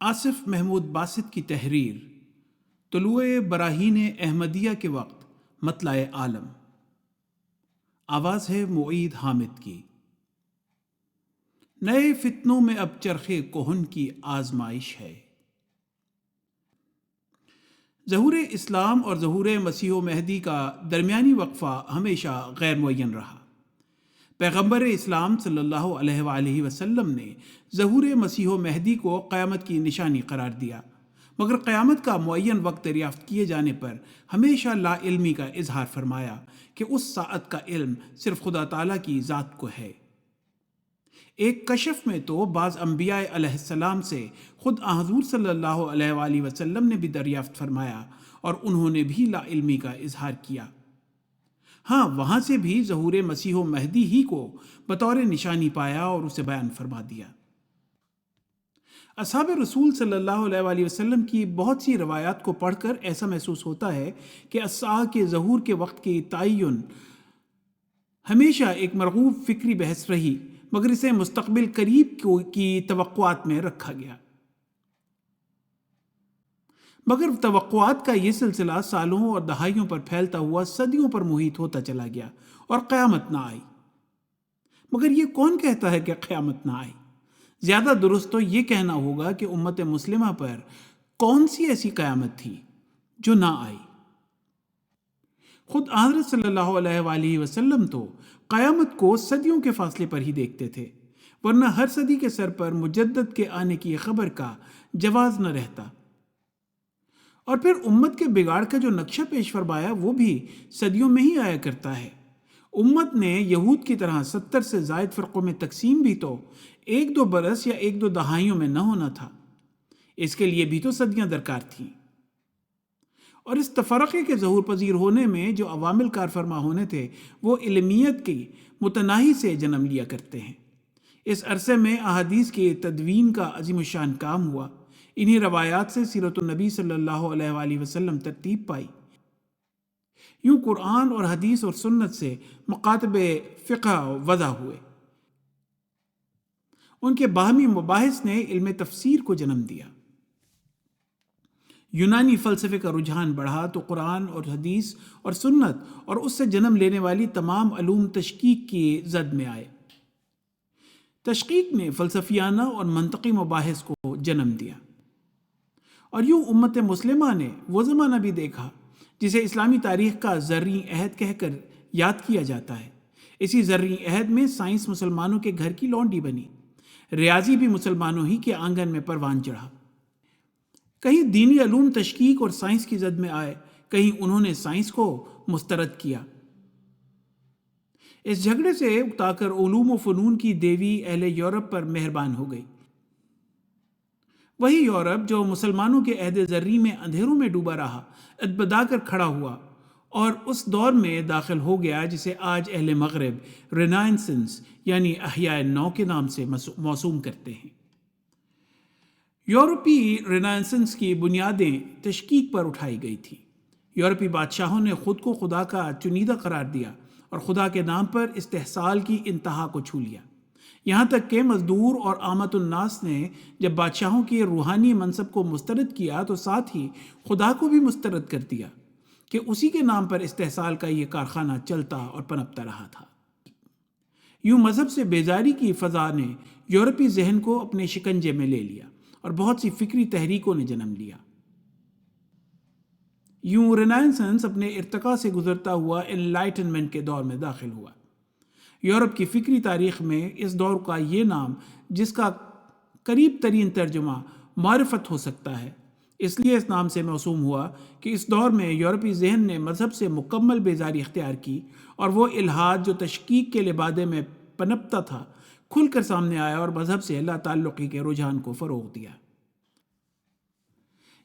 آصف محمود باسط کی تحریر طلوع براہین احمدیہ کے وقت مطلع عالم. آواز ہے معید حامد کی. نئے فتنوں میں اب چرخے کہن کی آزمائش ہے. ظہور اسلام اور ظہور مسیح و مہدی کا درمیانی وقفہ ہمیشہ غیر معین رہا. پیغمبر اسلام صلی اللہ علیہ وآلہ وسلم نے ظہور مسیح و مہدی کو قیامت کی نشانی قرار دیا، مگر قیامت کا معین وقت دریافت کیے جانے پر ہمیشہ لا علمی کا اظہار فرمایا کہ اس ساعت کا علم صرف خدا تعالیٰ کی ذات کو ہے. ایک کشف میں تو بعض انبیاء علیہ السلام سے خود حضور صلی اللہ علیہ وآلہ وسلم نے بھی دریافت فرمایا اور انہوں نے بھی لا علمی کا اظہار کیا. ہاں، وہاں سے بھی ظہور مسیح و مہدی ہی کو بطور نشانی پایا اور اسے بیان فرما دیا. اصحاب رسول صلی اللہ علیہ وآلہ وسلم کی بہت سی روایات کو پڑھ کر ایسا محسوس ہوتا ہے کہ الساعہ کے ظہور کے وقت کی تعین ہمیشہ ایک مرغوب فکری بحث رہی، مگر اسے مستقبل قریب کی توقعات میں رکھا گیا. مگر توقعات کا یہ سلسلہ سالوں اور دہائیوں پر پھیلتا ہوا صدیوں پر محیط ہوتا چلا گیا اور قیامت نہ آئی. مگر یہ کون کہتا ہے کہ قیامت نہ آئی؟ زیادہ درست تو یہ کہنا ہوگا کہ امت مسلمہ پر کون سی ایسی قیامت تھی جو نہ آئی. خود حضرت صلی اللہ علیہ وآلہ وسلم تو قیامت کو صدیوں کے فاصلے پر ہی دیکھتے تھے، ورنہ ہر صدی کے سر پر مجدد کے آنے کی خبر کا جواز نہ رہتا. اور پھر امت کے بگاڑ کا جو نقشہ پیش فرمایا وہ بھی صدیوں میں ہی آیا کرتا ہے. امت نے یہود کی طرح 70 سے زائد فرقوں میں تقسیم بھی تو 1-2 برس یا 1-2 دہائیوں میں نہ ہونا تھا. اس کے لیے بھی تو صدیاں درکار تھیں. اور اس تفرقے کے ظہور پذیر ہونے میں جو عوامل کار فرما ہونے تھے وہ علمیت کی متناہی سے جنم لیا کرتے ہیں. اس عرصے میں احادیث کے تدوین کا عظیم الشان کام ہوا. انہی روایات سے سیرت النبی صلی اللہ علیہ وآلہ وسلم ترتیب پائی. یوں قرآن اور حدیث اور سنت سے مکاتب فقہ وضع ہوئے. ان کے باہمی مباحث نے علم تفسیر کو جنم دیا. یونانی فلسفے کا رجحان بڑھا تو قرآن اور حدیث اور سنت اور اس سے جنم لینے والی تمام علوم تشکیک کی زد میں آئے. تشکیک نے فلسفیانہ اور منطقی مباحث کو جنم دیا. اور یوں امت مسلمہ نے وہ زمانہ بھی دیکھا جسے اسلامی تاریخ کا زرعی عہد کہہ کر یاد کیا جاتا ہے. اسی زرعی عہد میں سائنس مسلمانوں کے گھر کی لونڈی بنی، ریاضی بھی مسلمانوں ہی کے آنگن میں پروان چڑھا. کہیں دینی علوم تشکیک اور سائنس کی زد میں آئے، کہیں انہوں نے سائنس کو مسترد کیا. اس جھگڑے سے اکتا کر علوم و فنون کی دیوی اہل یورپ پر مہربان ہو گئی. وہی یورپ جو مسلمانوں کے عہد زرعی میں اندھیروں میں ڈوبا رہا، ادبدا کر کھڑا ہوا اور اس دور میں داخل ہو گیا جسے آج اہل مغرب رینائنسنس یعنی احیاء نو کے نام سے موسوم کرتے ہیں. یورپی رینائنسنس کی بنیادیں تشکیک پر اٹھائی گئی تھیں. یورپی بادشاہوں نے خود کو خدا کا چنیدہ قرار دیا اور خدا کے نام پر استحصال کی انتہا کو چھو لیا. یہاں تک کہ مزدور اور عامت الناس نے جب بادشاہوں کے روحانی منصب کو مسترد کیا تو ساتھ ہی خدا کو بھی مسترد کر دیا کہ اسی کے نام پر استحصال کا یہ کارخانہ چلتا اور پنپتا رہا تھا. یوں مذہب سے بیزاری کی فضا نے یورپی ذہن کو اپنے شکنجے میں لے لیا اور بہت سی فکری تحریکوں نے جنم لیا. یوں رینائنسنس اپنے ارتقاء سے گزرتا ہوا انلائٹنمنٹ کے دور میں داخل ہوا. یورپ کی فکری تاریخ میں اس دور کا یہ نام، جس کا قریب ترین ترجمہ معرفت ہو سکتا ہے، اس لیے اس نام سے موسوم ہوا کہ اس دور میں یورپی ذہن نے مذہب سے مکمل بیزاری اختیار کی اور وہ الحاد جو تشکیک کے لبادے میں پنپتا تھا کھل کر سامنے آیا اور مذہب سے لا تعلقی کے رجحان کو فروغ دیا.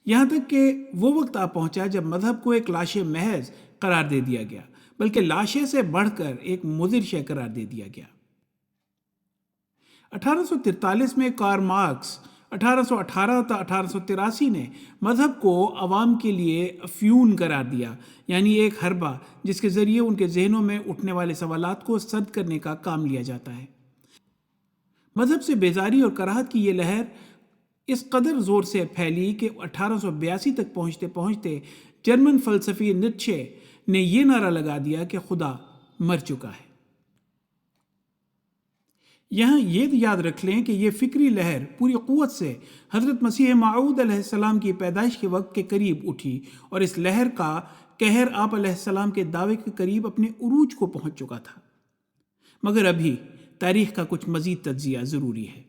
یہاں تک کہ وہ وقت آ پہنچا جب مذہب کو ایک لاش محض قرار دے دیا گیا، بلکہ لاشے سے بڑھ کر ایک مضر شے قرار دے دیا گیا. 1843 میں کارل مارکس 1818 تا 1883 نے مذہب کو عوام کے لیے افیون قرار دیا، یعنی ایک حربہ جس کے ذریعے ان کے ذہنوں میں اٹھنے والے سوالات کو سرد کرنے کا کام لیا جاتا ہے. مذہب سے بیزاری اور کراہت کی یہ لہر اس قدر زور سے پھیلی کہ 1882 تک پہنچتے پہنچتے جرمن فلسفی نیٹشے نے یہ نعرہ لگا دیا کہ خدا مر چکا ہے۔ یہاں یہ یاد رکھ لیں کہ یہ فکری لہر پوری قوت سے حضرت مسیح موعود علیہ السلام کی پیدائش کے وقت کے قریب اٹھی، اور اس لہر کا قہر آپ علیہ السلام کے دعوے کے قریب اپنے عروج کو پہنچ چکا تھا۔ مگر ابھی تاریخ کا کچھ مزید تجزیہ ضروری ہے۔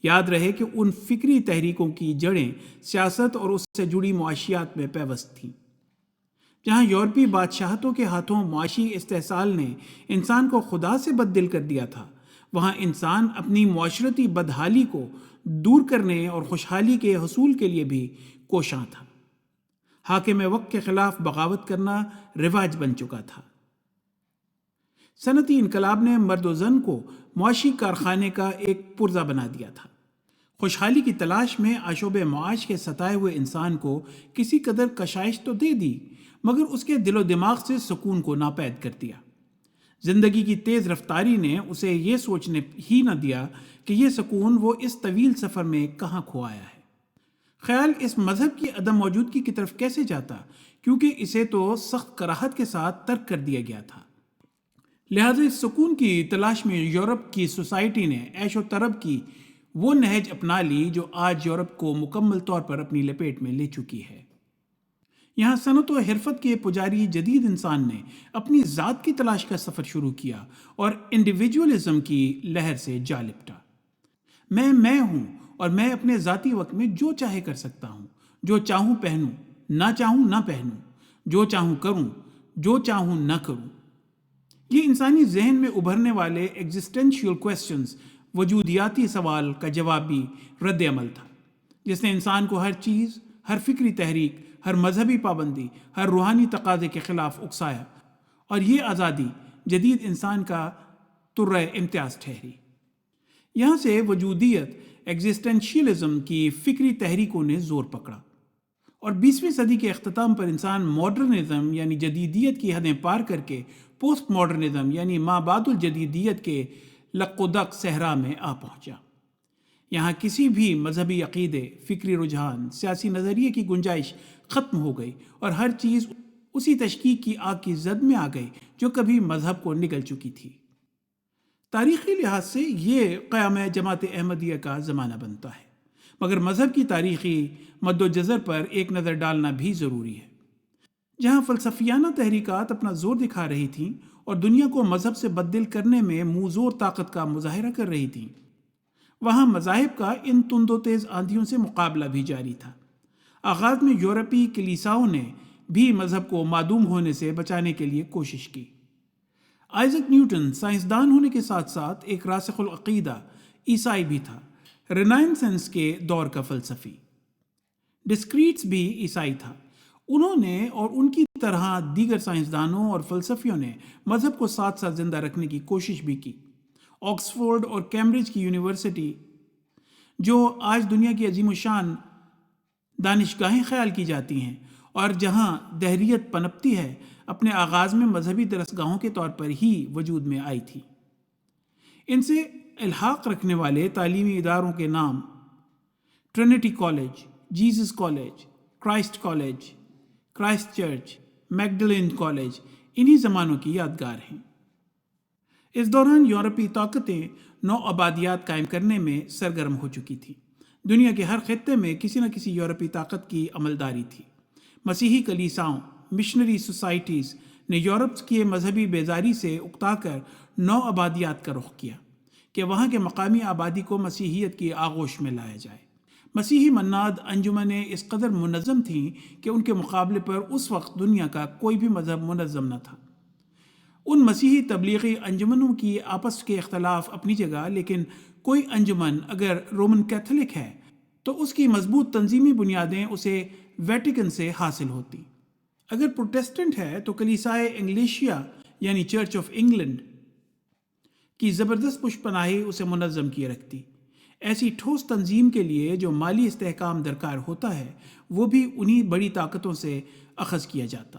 یاد رہے کہ ان فکری تحریکوں کی جڑیں سیاست اور اس سے جڑی معاشیات میں پیوست تھیں۔ جہاں یورپی بادشاہتوں کے ہاتھوں معاشی استحصال نے انسان کو خدا سے بددل کر دیا تھا، وہاں انسان اپنی معاشرتی بدحالی کو دور کرنے اور خوشحالی کے حصول کے لیے بھی کوشاں تھا۔ حاکم وقت کے خلاف بغاوت کرنا رواج بن چکا تھا۔ صنعتی انقلاب نے مرد و زن کو معاشی کارخانے کا ایک پرزہ بنا دیا تھا۔ خوشحالی کی تلاش میں آشوب معاش کے ستائے ہوئے انسان کو کسی قدر کشائش تو دے دی، مگر اس کے دل و دماغ سے سکون کو ناپید کر دیا۔ زندگی کی تیز رفتاری نے اسے یہ سوچنے ہی نہ دیا کہ یہ سکون وہ اس طویل سفر میں کہاں کھوایا ہے۔ خیال اس مذہب کی عدم موجودگی کی طرف کیسے جاتا، کیونکہ اسے تو سخت کراہت کے ساتھ ترک کر دیا گیا تھا۔ لہذا اس سکون کی تلاش میں یورپ کی سوسائٹی نے عیش و طرب کی وہ نہج اپنا لی جو آج یورپ کو مکمل طور پر اپنی لپیٹ میں لے چکی ہے۔ یہاں صنعت و حرفت کے پجاری جدید انسان نے اپنی ذات کی تلاش کا سفر شروع کیا اور انڈیویجولزم کی لہر سے جا لپٹا۔ میں ہوں اور میں اپنے ذاتی وقت میں جو چاہے کر سکتا ہوں، جو چاہوں پہنوں، نہ چاہوں نہ پہنوں، جو چاہوں کروں، جو چاہوں نہ کروں۔ یہ انسانی ذہن میں ابھرنے والے ایگزسٹینشیل کویسچنز، وجودیاتی سوال کا جوابی رد عمل تھا، جس نے انسان کو ہر چیز، ہر فکری تحریک، ہر مذہبی پابندی، ہر روحانی تقاضے کے خلاف اکسایا، اور یہ آزادی جدید انسان کا طرۂ امتیاز ٹھہری۔ یہاں سے وجودیت، ایگزسٹینشیلزم کی فکری تحریکوں نے زور پکڑا، اور 20ویں صدی کے اختتام پر انسان ماڈرنزم یعنی جدیدیت کی حدیں پار کر کے پوسٹ ماڈرنزم یعنی ما بعد الجدیدیت کے لق و دق صحرا میں آ پہنچا۔ یہاں کسی بھی مذہبی عقیدے، فکری رجحان، سیاسی نظریے کی گنجائش ختم ہو گئی، اور ہر چیز اسی تشکیک کی آگ کی زد میں آ گئی جو کبھی مذہب کو نگل چکی تھی۔ تاریخی لحاظ سے یہ قیام جماعت احمدیہ کا زمانہ بنتا ہے، مگر مذہب کی تاریخی مد و جزر پر ایک نظر ڈالنا بھی ضروری ہے۔ جہاں فلسفیانہ تحریکات اپنا زور دکھا رہی تھیں اور دنیا کو مذہب سے بددل کرنے میں منہ زور طاقت کا مظاہرہ کر رہی تھیں، وہاں مذاہب کا ان تند و تیز آندھیوں سے مقابلہ بھی جاری تھا۔ آغاز میں یورپی کلیساؤں نے بھی مذہب کو معدوم ہونے سے بچانے کے لیے کوشش کی۔ آئزک نیوٹن سائنسدان ہونے کے ساتھ ساتھ ایک راسخ العقیدہ عیسائی بھی تھا، رینائنسنس کے دور کا فلسفی۔ ڈسکریٹس بھی عیسائی تھا۔ انہوں نے اور ان کی طرح دیگر سائنسدانوں اور فلسفیوں نے مذہب کو ساتھ ساتھ زندہ رکھنے کی کوشش بھی کی۔ آکسفورڈ اور کیمبرج کی یونیورسٹی، جو آج دنیا کی عظیم الشان دانشگاہیں خیال کی جاتی ہیں اور جہاں دہریت پنپتی ہے، اپنے آغاز میں مذہبی درسگاہوں کے طور پر ہی وجود میں آئی تھی۔ ان سے الحاق رکھنے والے تعلیمی اداروں کے نام Trinity college, Jesus college, Christ college, Christ church, Magdalen college انہی زمانوں کی یادگار ہیں۔ اس دوران یورپی طاقتیں نو آبادیات قائم کرنے میں سرگرم ہو چکی تھیں۔ دنیا کے ہر خطے میں کسی نہ کسی یورپی طاقت کی عملداری تھی۔ مسیحی کلیساؤں، مشنری سوسائٹیز نے یورپ کی مذہبی بیزاری سے اکتا کر نو آبادیات کا رخ کیا کہ وہاں کے مقامی آبادی کو مسیحیت کی آغوش میں لایا جائے۔ مسیحی مناد انجمنیں اس قدر منظم تھیں کہ ان کے مقابلے پر اس وقت دنیا کا کوئی بھی مذہب منظم نہ تھا۔ ان مسیحی تبلیغی انجمنوں کی آپس کے اختلاف اپنی جگہ، لیکن کوئی انجمن اگر رومن کیتھولک ہے تو اس کی مضبوط تنظیمی بنیادیں اسے ویٹیکن سے حاصل ہوتی۔ اگر پروٹیسٹنٹ ہے تو کلیسائے انگلیشیا یعنی چرچ آف انگلینڈ کی زبردست پشت پناہی اسے منظم کیے رکھتی۔ ایسی ٹھوس تنظیم کے لیے جو مالی استحکام درکار ہوتا ہے، وہ بھی انہی بڑی طاقتوں سے اخذ کیا جاتا۔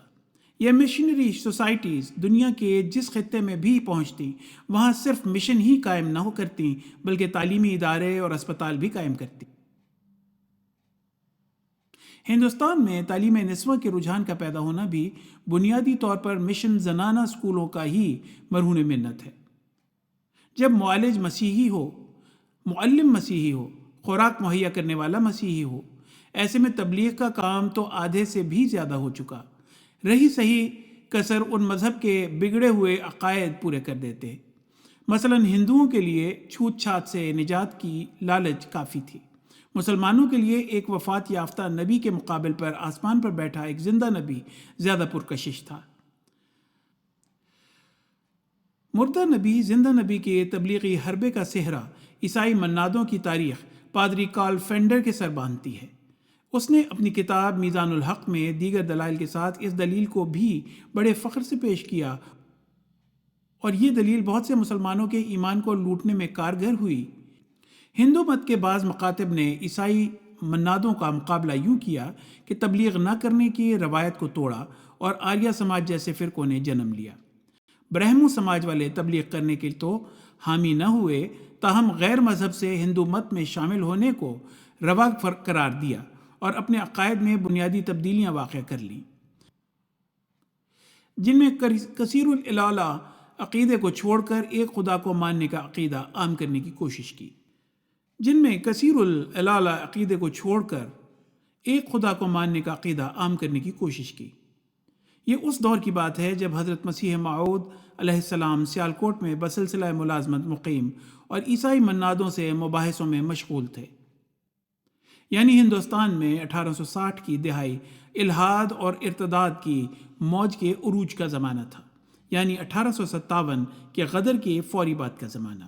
یہ مشنری سوسائٹیز دنیا کے جس خطے میں بھی پہنچتی، وہاں صرف مشن ہی قائم نہ ہو کرتی بلکہ تعلیمی ادارے اور اسپتال بھی قائم کرتی۔ ہندوستان میں تعلیم نسواں کے رجحان کا پیدا ہونا بھی بنیادی طور پر مشن زنانہ اسکولوں کا ہی مرہون منت ہے۔ جب معالج مسیحی ہو، معلم مسیحی ہو، خوراک مہیا کرنے والا مسیحی ہو، ایسے میں تبلیغ کا کام تو آدھے سے بھی زیادہ ہو چکا، رہی صحیح کسر ان مذہب کے بگڑے ہوئے عقائد پورے کر دیتے۔ مثلا ہندوؤں کے لیے چھوت چھات سے نجات کی لالچ کافی تھی، مسلمانوں کے لیے ایک وفات یافتہ نبی کے مقابل پر آسمان پر بیٹھا ایک زندہ نبی زیادہ پرکشش تھا۔ مردہ نبی زندہ نبی کے تبلیغی حربے کا صحرا عیسائی منادوں کی تاریخ پادری کارل فینڈر کے سر باندھتی ہے۔ اس نے اپنی کتاب میزان الحق میں دیگر دلائل کے ساتھ اس دلیل کو بھی بڑے فخر سے پیش کیا، اور یہ دلیل بہت سے مسلمانوں کے ایمان کو لوٹنے میں کارگر ہوئی۔ ہندو مت کے بعض مکاتب نے عیسائی منادوں کا مقابلہ یوں کیا کہ تبلیغ نہ کرنے کی روایت کو توڑا اور آریہ سماج جیسے فرقوں نے جنم لیا۔ برہمو سماج والے تبلیغ کرنے کے تو حامی نہ ہوئے، تاہم غیر مذہب سے ہندو مت میں شامل ہونے کو روا قرار دیا اور اپنے عقائد میں بنیادی تبدیلیاں واقع کر لیں، جن میں کثیر الالہ عقیدے کو چھوڑ کر ایک خدا کو ماننے کا عقیدہ عام کرنے کی کوشش کی۔ یہ اس دور کی بات ہے جب حضرت مسیح موعود علیہ السلام سیالکوٹ میں بسلسلہ ملازمت مقیم اور عیسائی منادوں سے مباحثوں میں مشغول تھے۔ یعنی ہندوستان میں 1860 کی دہائی الحاد اور ارتداد کی موج کے عروج کا زمانہ تھا، یعنی 1857 کے غدر کے فوری بعد کا زمانہ۔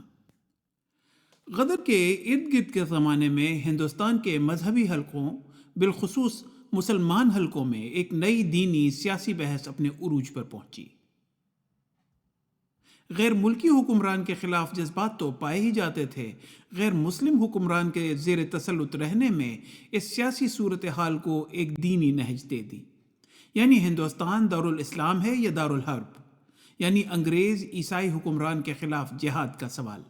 غدر کے ارد گرد کے زمانے میں ہندوستان کے مذہبی حلقوں، بالخصوص مسلمان حلقوں میں ایک نئی دینی سیاسی بحث اپنے عروج پر پہنچی۔ غیر ملکی حکمران کے خلاف جذبات تو پائے ہی جاتے تھے، غیر مسلم حکمران کے زیر تسلط رہنے میں اس سیاسی صورتحال کو ایک دینی نہج دے دی۔ یعنی ہندوستان دارالاسلام ہے یا دارالحرب، یعنی انگریز عیسائی حکمران کے خلاف جہاد کا سوال۔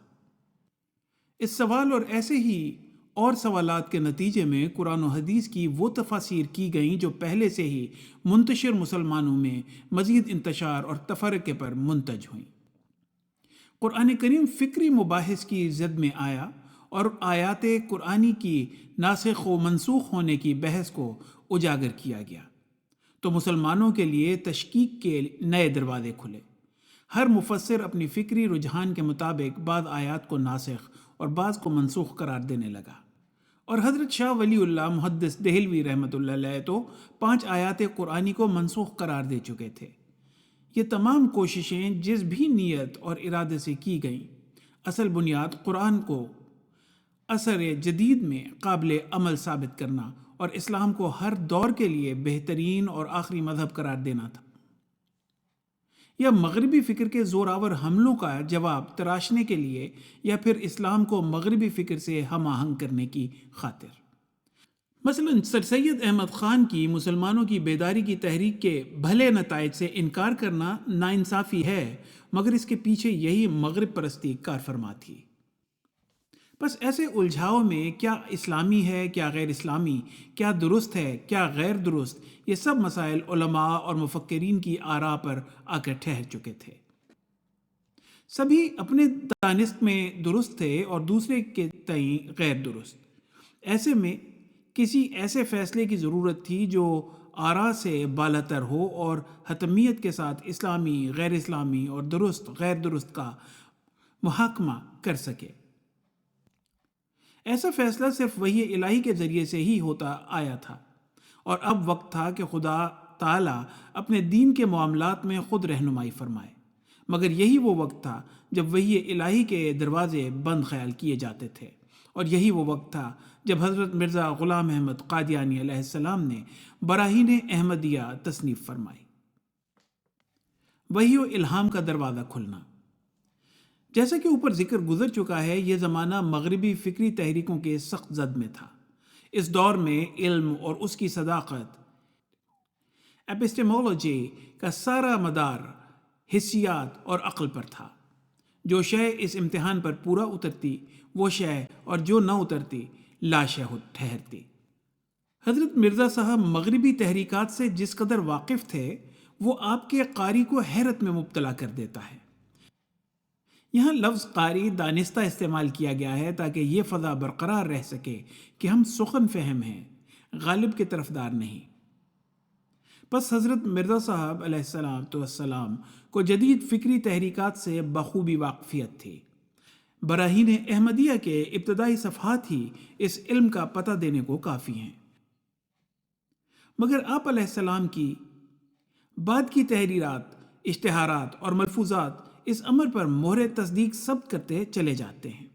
اس سوال اور ایسے ہی اور سوالات کے نتیجے میں قرآن و حدیث کی وہ تفاسیر کی گئیں جو پہلے سے ہی منتشر مسلمانوں میں مزید انتشار اور تفرقے پر منتج ہوئیں۔ قرآن کریم فکری مباحث کی زد میں آیا اور آیات قرآنی کی ناسخ و منسوخ ہونے کی بحث کو اجاگر کیا گیا، تو مسلمانوں کے لیے تشکیک کے نئے دروازے کھلے۔ ہر مفسر اپنی فکری رجحان کے مطابق بعض آیات کو ناسخ اور بعض کو منسوخ قرار دینے لگا، اور حضرت شاہ ولی اللہ محدث دہلوی رحمۃ اللہ علیہ تو 5 آیات قرآنی کو منسوخ قرار دے چکے تھے۔ یہ تمام کوششیں جس بھی نیت اور ارادے سے کی گئیں، اصل بنیاد قرآن کو عصر جدید میں قابل عمل ثابت کرنا اور اسلام کو ہر دور کے لیے بہترین اور آخری مذہب قرار دینا تھا، یا مغربی فکر کے زوراور حملوں کا جواب تراشنے کے لیے، یا پھر اسلام کو مغربی فکر سے ہم آہنگ کرنے کی خاطر۔ مثلا سر سید احمد خان کی مسلمانوں کی بیداری کی تحریک کے بھلے نتائج سے انکار کرنا ناانصافی ہے، مگر اس کے پیچھے یہی مغرب پرستی کار فرما تھی۔ بس ایسے الجھاؤ میں کیا اسلامی ہے، کیا غیر اسلامی، کیا درست ہے، کیا غیر درست، یہ سب مسائل علماء اور مفکرین کی آراء پر آ کر ٹھہر چکے تھے۔ سبھی اپنے دانست میں درست تھے اور دوسرے کے تئیں غیر درست۔ ایسے میں کسی ایسے فیصلے کی ضرورت تھی جو آراء سے بالاتر ہو اور حتمیت کے ساتھ اسلامی، غیر اسلامی اور درست غیر درست کا محاکمہ کر سکے۔ ایسا فیصلہ صرف وحی الہی کے ذریعے سے ہی ہوتا آیا تھا، اور اب وقت تھا کہ خدا تعالیٰ اپنے دین کے معاملات میں خود رہنمائی فرمائے۔ مگر یہی وہ وقت تھا جب وحی الہی کے دروازے بند خیال کیے جاتے تھے، اور یہی وہ وقت تھا جب حضرت مرزا غلام احمد قادیانی علیہ السلام نے براہین احمدیہ تصنیف فرمائی۔ وحی و الہام کا دروازہ کھلنا۔ جیسا کہ اوپر ذکر گزر چکا ہے، یہ زمانہ مغربی فکری تحریکوں کے سخت زد میں تھا۔ اس دور میں علم اور اس کی صداقت، ایپسٹیمولوجی کا سارا مدار حسیات اور عقل پر تھا۔ جو شے اس امتحان پر پورا اترتی وہ شے، اور جو نہ اترتی لا شے ٹھہرتی۔ حضرت مرزا صاحب مغربی تحریکات سے جس قدر واقف تھے وہ آپ کے قاری کو حیرت میں مبتلا کر دیتا ہے۔ یہاں لفظ قاری دانستہ استعمال کیا گیا ہے تاکہ یہ فضا برقرار رہ سکے کہ ہم سخن فہم ہیں، غالب کے طرفدار نہیں۔ پس حضرت مرزا صاحب علیہ السلام کو جدید فکری تحریکات سے بخوبی واقفیت تھی۔ براہین احمدیہ کے ابتدائی صفحات ہی اس علم کا پتہ دینے کو کافی ہیں، مگر آپ علیہ السلام کی بعد کی تحریرات، اشتہارات اور ملفوظات اس امر پر مہر تصدیق ثبت کرتے چلے جاتے ہیں۔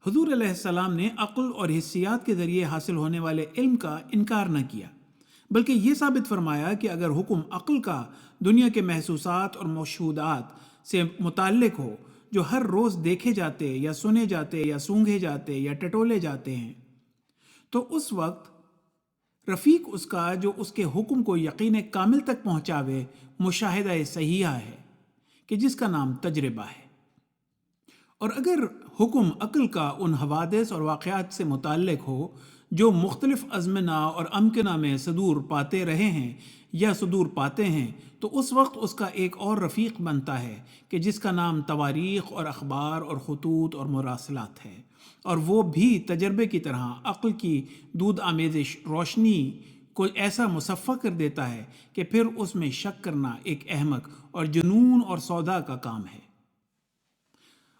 حضور علیہ السلام نے عقل اور حسیات کے ذریعے حاصل ہونے والے علم کا انکار نہ کیا، بلکہ یہ ثابت فرمایا کہ اگر حکم عقل کا دنیا کے محسوسات اور مشہودات سے متعلق ہو جو ہر روز دیکھے جاتے یا سنے جاتے یا سونگھے جاتے یا ٹٹولے جاتے ہیں، تو اس وقت رفیق اس کا جو اس کے حکم کو یقین کامل تک پہنچاوے مشاہدہ صحیحہ ہے کہ جس کا نام تجربہ ہے۔ اور اگر حکم عقل کا ان حوادث اور واقعات سے متعلق ہو جو مختلف ازمنہ اور امکنہ میں صدور پاتے رہے ہیں یا صدور پاتے ہیں، تو اس وقت اس کا ایک اور رفیق بنتا ہے کہ جس کا نام تواریخ اور اخبار اور خطوط اور مراسلات ہے، اور وہ بھی تجربے کی طرح عقل کی دودھ آمیزش روشنی کو ایسا مصفح کر دیتا ہے کہ پھر اس میں شک کرنا ایک احمق اور جنون اور سودا کا کام ہے۔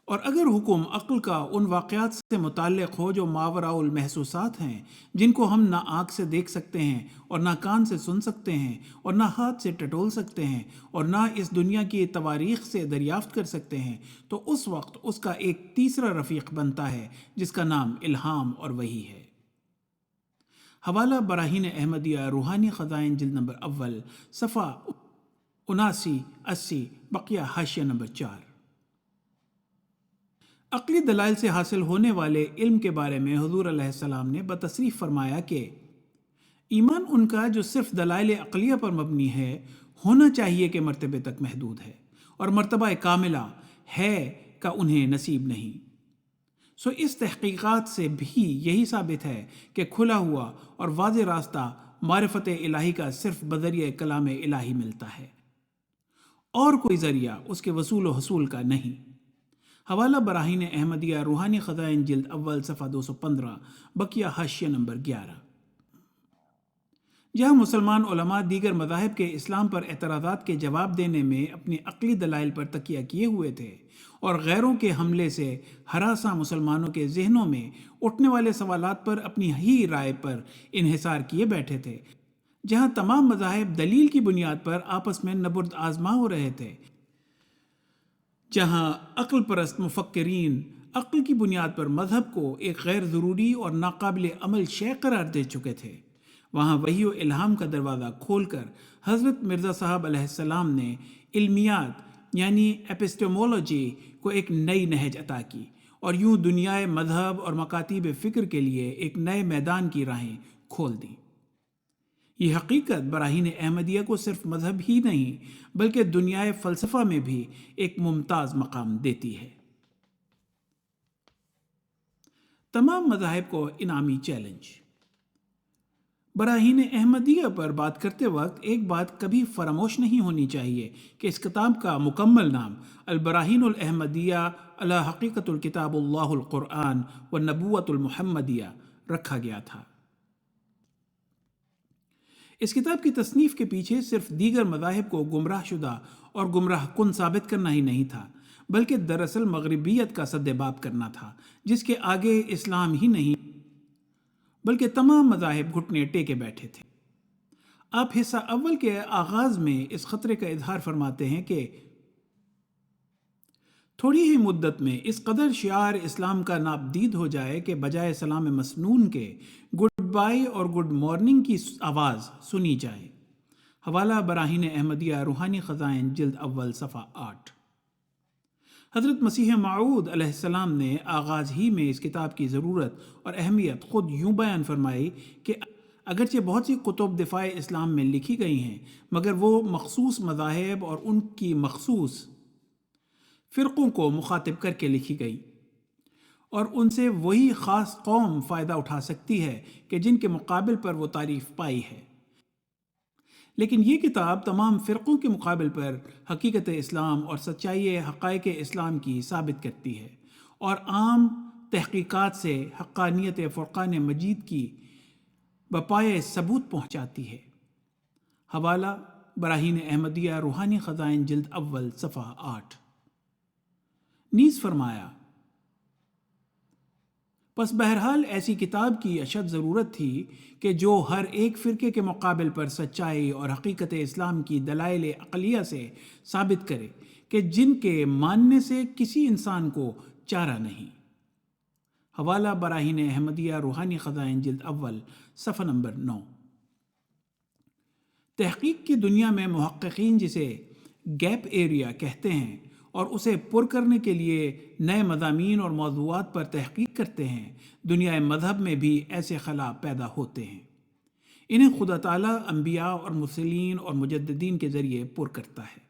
اور اگر حکم عقل کا ان واقعات سے متعلق ہو جو ماوراء المحسوسات ہیں، جن کو ہم نہ آنکھ سے دیکھ سکتے ہیں اور نہ کان سے سن سکتے ہیں اور نہ ہاتھ سے ٹٹول سکتے ہیں اور نہ اس دنیا کی تواریخ سے دریافت کر سکتے ہیں، تو اس وقت اس کا ایک تیسرا رفیق بنتا ہے جس کا نام الہام اور وحی ہے۔ حوالہ براہین احمدیہ روحانی خزائن جلد نمبر اول صفحہ 79-80 بقیہ حاشیہ نمبر 4۔ عقلی دلائل سے حاصل ہونے والے علم کے بارے میں حضور علیہ السلام نے بتصریح فرمایا کہ ایمان ان کا جو صرف دلائل عقلیہ پر مبنی ہے ہونا چاہیے کہ مرتبے تک محدود ہے، اور مرتبہ کاملہ ہے کا انہیں نصیب نہیں۔ سو اس تحقیقات سے بھی یہی ثابت ہے کہ کھلا ہوا اور واضح راستہ معرفت الہی کا صرف بذریعہ کلام الہی ملتا ہے، اور کوئی ذریعہ اس کے وصول و حصول کا نہیں۔ حوالہ براہین احمدیہ روحانی خزائن جلد اول صفحہ 215 بقیہ حاشیہ نمبر 11۔ جہاں مسلمان علماء دیگر مذاہب کے اسلام پر اعتراضات کے جواب دینے میں اپنی عقلی دلائل پر تکیہ کیے ہوئے تھے اور غیروں کے حملے سے ہراساں مسلمانوں کے ذہنوں میں اٹھنے والے سوالات پر اپنی ہی رائے پر انحصار کیے بیٹھے تھے، جہاں تمام مذاہب دلیل کی بنیاد پر آپس میں نبرد آزما ہو رہے تھے، جہاں عقل پرست مفکرین عقل کی بنیاد پر مذہب کو ایک غیر ضروری اور ناقابل عمل شے قرار دے چکے تھے، وہاں وحی و الہام کا دروازہ کھول کر حضرت مرزا صاحب علیہ السلام نے علمیات یعنی ایپسٹیمولوجی کو ایک نئی نہج عطا کی، اور یوں دنیائے مذہب اور مکاتیب فکر کے لیے ایک نئے میدان کی راہیں کھول دیں۔ یہ حقیقت براہین احمدیہ کو صرف مذہب ہی نہیں بلکہ دنیائے فلسفہ میں بھی ایک ممتاز مقام دیتی ہے۔ تمام مذاہب کو انعامی چیلنج۔ براہین احمدیہ پر بات کرتے وقت ایک بات کبھی فراموش نہیں ہونی چاہیے کہ اس کتاب کا مکمل نام البراہین الاحمدیہ علی حقیقت الکتاب اللہ القرآن والنبوۃ المحمدیہ رکھا گیا تھا۔ اس کتاب کی تصنیف کے پیچھے صرف دیگر مذاہب کو گمراہ شدہ اور گمراہ کن ثابت کرنا ہی نہیں تھا، بلکہ دراصل مغربیت کا سد باب کرنا تھا جس کے آگے اسلام ہی نہیں بلکہ تمام مذاہب گھٹنے ٹیکے بیٹھے تھے۔ آپ حصہ اول کے آغاز میں اس خطرے کا اظہار فرماتے ہیں کہ تھوڑی ہی مدت میں اس قدر شعار اسلام کا ناپدید ہو جائے کہ بجائے سلام مسنون کے گڈ بائی اور گڈ مارننگ کی آواز سنی جائے۔ حوالہ براہین احمدیہ روحانی خزائن جلد اول صفحہ 8۔ حضرت مسیح موعود علیہ السلام نے آغاز ہی میں اس کتاب کی ضرورت اور اہمیت خود یوں بیان فرمائی کہ اگرچہ بہت سی کتب دفاع اسلام میں لکھی گئی ہیں، مگر وہ مخصوص مذاہب اور ان کی مخصوص فرقوں کو مخاطب کر کے لکھی گئی، اور ان سے وہی خاص قوم فائدہ اٹھا سکتی ہے کہ جن کے مقابل پر وہ تعریف پائی ہے۔ لیکن یہ کتاب تمام فرقوں کے مقابل پر حقیقت اسلام اور سچائی حقائق اسلام کی ثابت کرتی ہے اور عام تحقیقات سے حقانیت فرقان مجید کی بپائے ثبوت پہنچاتی ہے۔ حوالہ براہین احمدیہ روحانی خزائن جلد اول صفحہ 8۔ نیز فرمایا، پس بہرحال ایسی کتاب کی اشد ضرورت تھی کہ جو ہر ایک فرقے کے مقابل پر سچائی اور حقیقت اسلام کی دلائل عقلیہ سے ثابت کرے کہ جن کے ماننے سے کسی انسان کو چارہ نہیں۔ حوالہ براہین احمدیہ روحانی خزائن جلد اول صفحہ نمبر 9۔ تحقیق کی دنیا میں محققین جسے گیپ ایریا کہتے ہیں اور اسے پر کرنے کے لیے نئے مضامین اور موضوعات پر تحقیق کرتے ہیں، دنیا مذہب میں بھی ایسے خلا پیدا ہوتے ہیں۔ انہیں خدا تعالیٰ انبیاء اور مرسلین اور مجددین کے ذریعے پر کرتا ہے۔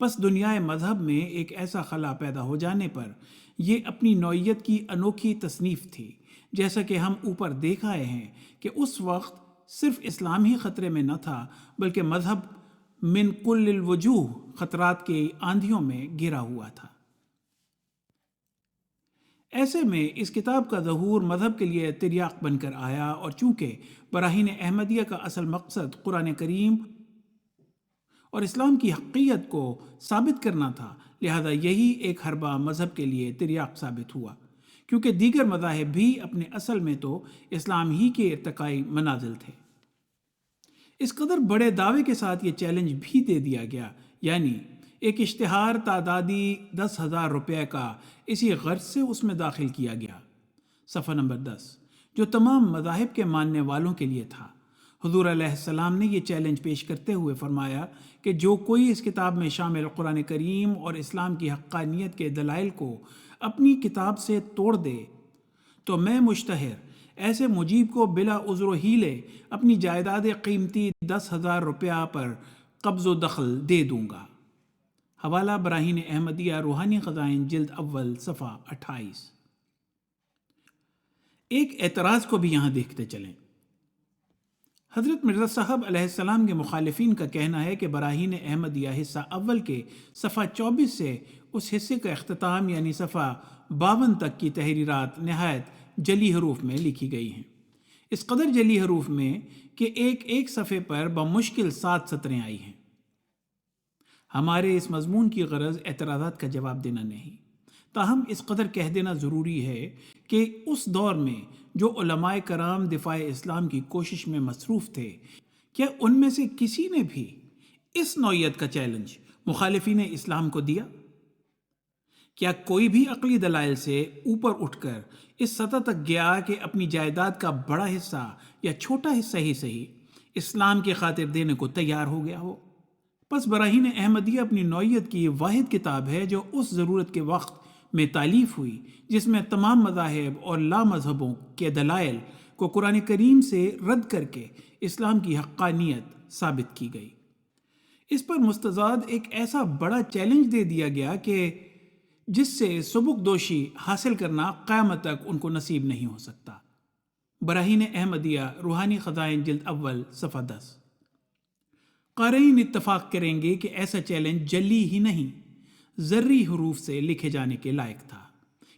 پس دنیا مذہب میں ایک ایسا خلا پیدا ہو جانے پر یہ اپنی نوعیت کی انوکھی تصنیف تھی، جیسا کہ ہم اوپر دیکھ آئے ہیں کہ اس وقت صرف اسلام ہی خطرے میں نہ تھا بلکہ مذہب من کل الوجوہ خطرات کی آندھیوں میں گھرا ہوا تھا۔ ایسے میں اس کتاب کا ظہور مذہب کے لیے تریاق بن کر آیا، اور چونکہ براہین احمدیہ کا اصل مقصد قرآن کریم اور اسلام کی حقیقت کو ثابت کرنا تھا، لہذا یہی ایک حربہ مذہب کے لیے تریاق ثابت ہوا، کیونکہ دیگر مذاہب بھی اپنے اصل میں تو اسلام ہی کے ارتقائی منازل تھے۔ اس قدر بڑے دعوے کے ساتھ یہ چیلنج بھی دے دیا گیا، یعنی ایک اشتہار تعدادی 10,000 روپے کا اسی غرض سے اس میں داخل کیا گیا، صفحہ نمبر 10، جو تمام مذاہب کے ماننے والوں کے لیے تھا۔ حضور علیہ السلام نے یہ چیلنج پیش کرتے ہوئے فرمایا کہ جو کوئی اس کتاب میں شامل قرآن کریم اور اسلام کی حقانیت کے دلائل کو اپنی کتاب سے توڑ دے تو میں مشتہر ایسے مجیب کو بلا عذر و حیلے اپنی جائیداد قیمتی 10,000 روپیہ پر قبض و دخل دے دوں گا۔ حوالہ براہین احمدیہ روحانی خزائن جلد اول صفحہ 28۔ ایک اعتراض کو بھی یہاں دیکھتے چلیں۔ حضرت مرزا صاحب علیہ السلام کے مخالفین کا کہنا ہے کہ براہین احمدیہ حصہ اول کے صفحہ 24 سے اس حصے کا اختتام یعنی صفحہ 52 تک کی تحریرات نہایت جلی حروف میں لکھی گئی ہیں، اس قدر جلی حروف میں کہ ایک ایک صفحے پر بمشکل 7 سطریں آئی ہیں۔ ہمارے اس مضمون کی غرض اعتراضات کا جواب دینا نہیں، تاہم اس قدر کہہ دینا ضروری ہے کہ اس دور میں جو علماء کرام دفاع اسلام کی کوشش میں مصروف تھے، کیا ان میں سے کسی نے بھی اس نوعیت کا چیلنج مخالفین اسلام کو دیا؟ کیا کوئی بھی عقلی دلائل سے اوپر اٹھ کر اس سطح تک گیا کہ اپنی جائیداد کا بڑا حصہ یا چھوٹا حصہ ہی صحیح اسلام کی خاطر دینے کو تیار ہو گیا ہو؟ پس براہین احمدیہ اپنی نوعیت کی واحد کتاب ہے جو اس ضرورت کے وقت میں تالیف ہوئی جس میں تمام مذاہب اور لا مذہبوں کے دلائل کو قرآن کریم سے رد کر کے اسلام کی حقانیت ثابت کی گئی۔ اس پر مستزاد ایک ایسا بڑا چیلنج دے دیا گیا کہ جس سے سبک دوشی حاصل کرنا قیامت تک ان کو نصیب نہیں ہو سکتا۔ براہین احمدیہ روحانی خزائن جلد اول صفحہ 10۔ قارئین اتفاق کریں گے کہ ایسا چیلنج جلی ہی نہیں، زرعی حروف سے لکھے جانے کے لائق تھا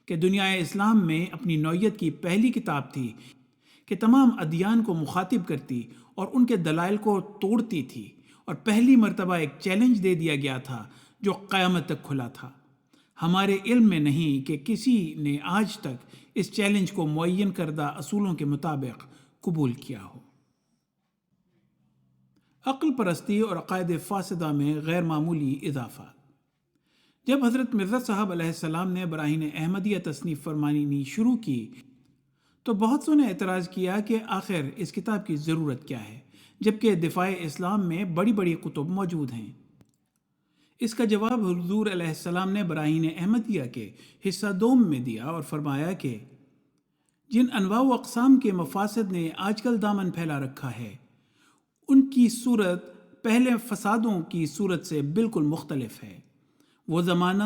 کہ دنیا اسلام میں اپنی نوعیت کی پہلی کتاب تھی کہ تمام ادیان کو مخاطب کرتی اور ان کے دلائل کو توڑتی تھی، اور پہلی مرتبہ ایک چیلنج دے دیا گیا تھا جو قیامت تک کھلا تھا۔ ہمارے علم میں نہیں کہ کسی نے آج تک اس چیلنج کو معین کردہ اصولوں کے مطابق قبول کیا ہو۔ عقل پرستی اور عقائد فاسدہ میں غیر معمولی اضافہ۔ جب حضرت مرزا صاحب علیہ السلام نے براہین احمدیہ تصنیف فرمانی شروع کی تو بہت سو نے اعتراض کیا کہ آخر اس کتاب کی ضرورت کیا ہے جبکہ دفاع اسلام میں بڑی بڑی کتب موجود ہیں۔ اس کا جواب حضور علیہ السلام نے براہین احمدیہ کے حصہ دوم میں دیا اور فرمایا کہ جن انواع و اقسام کے مفاسد نے آج کل دامن پھیلا رکھا ہے ان کی صورت پہلے فسادوں کی صورت سے بالکل مختلف ہے۔ وہ زمانہ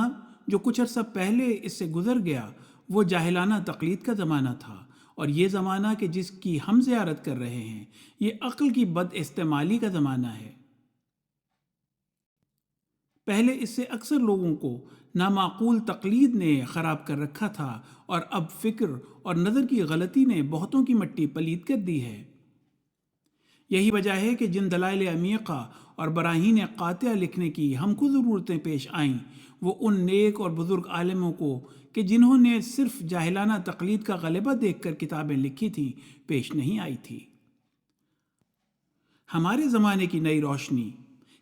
جو کچھ عرصہ پہلے اس سے گزر گیا وہ جاہلانہ تقلید کا زمانہ تھا، اور یہ زمانہ کہ جس کی ہم زیارت کر رہے ہیں یہ عقل کی بد استعمالی کا زمانہ ہے۔ پہلے اس سے اکثر لوگوں کو نامعقول تقلید نے خراب کر رکھا تھا، اور اب فکر اور نظر کی غلطی نے بہتوں کی مٹی پلید کر دی ہے۔ یہی وجہ ہے کہ جن دلائل عمیقہ اور براہین قاطعہ لکھنے کی ہم کو ضرورتیں پیش آئیں، وہ ان نیک اور بزرگ عالموں کو کہ جنہوں نے صرف جاہلانہ تقلید کا غلبہ دیکھ کر کتابیں لکھی تھیں پیش نہیں آئی تھی۔ ہمارے زمانے کی نئی روشنی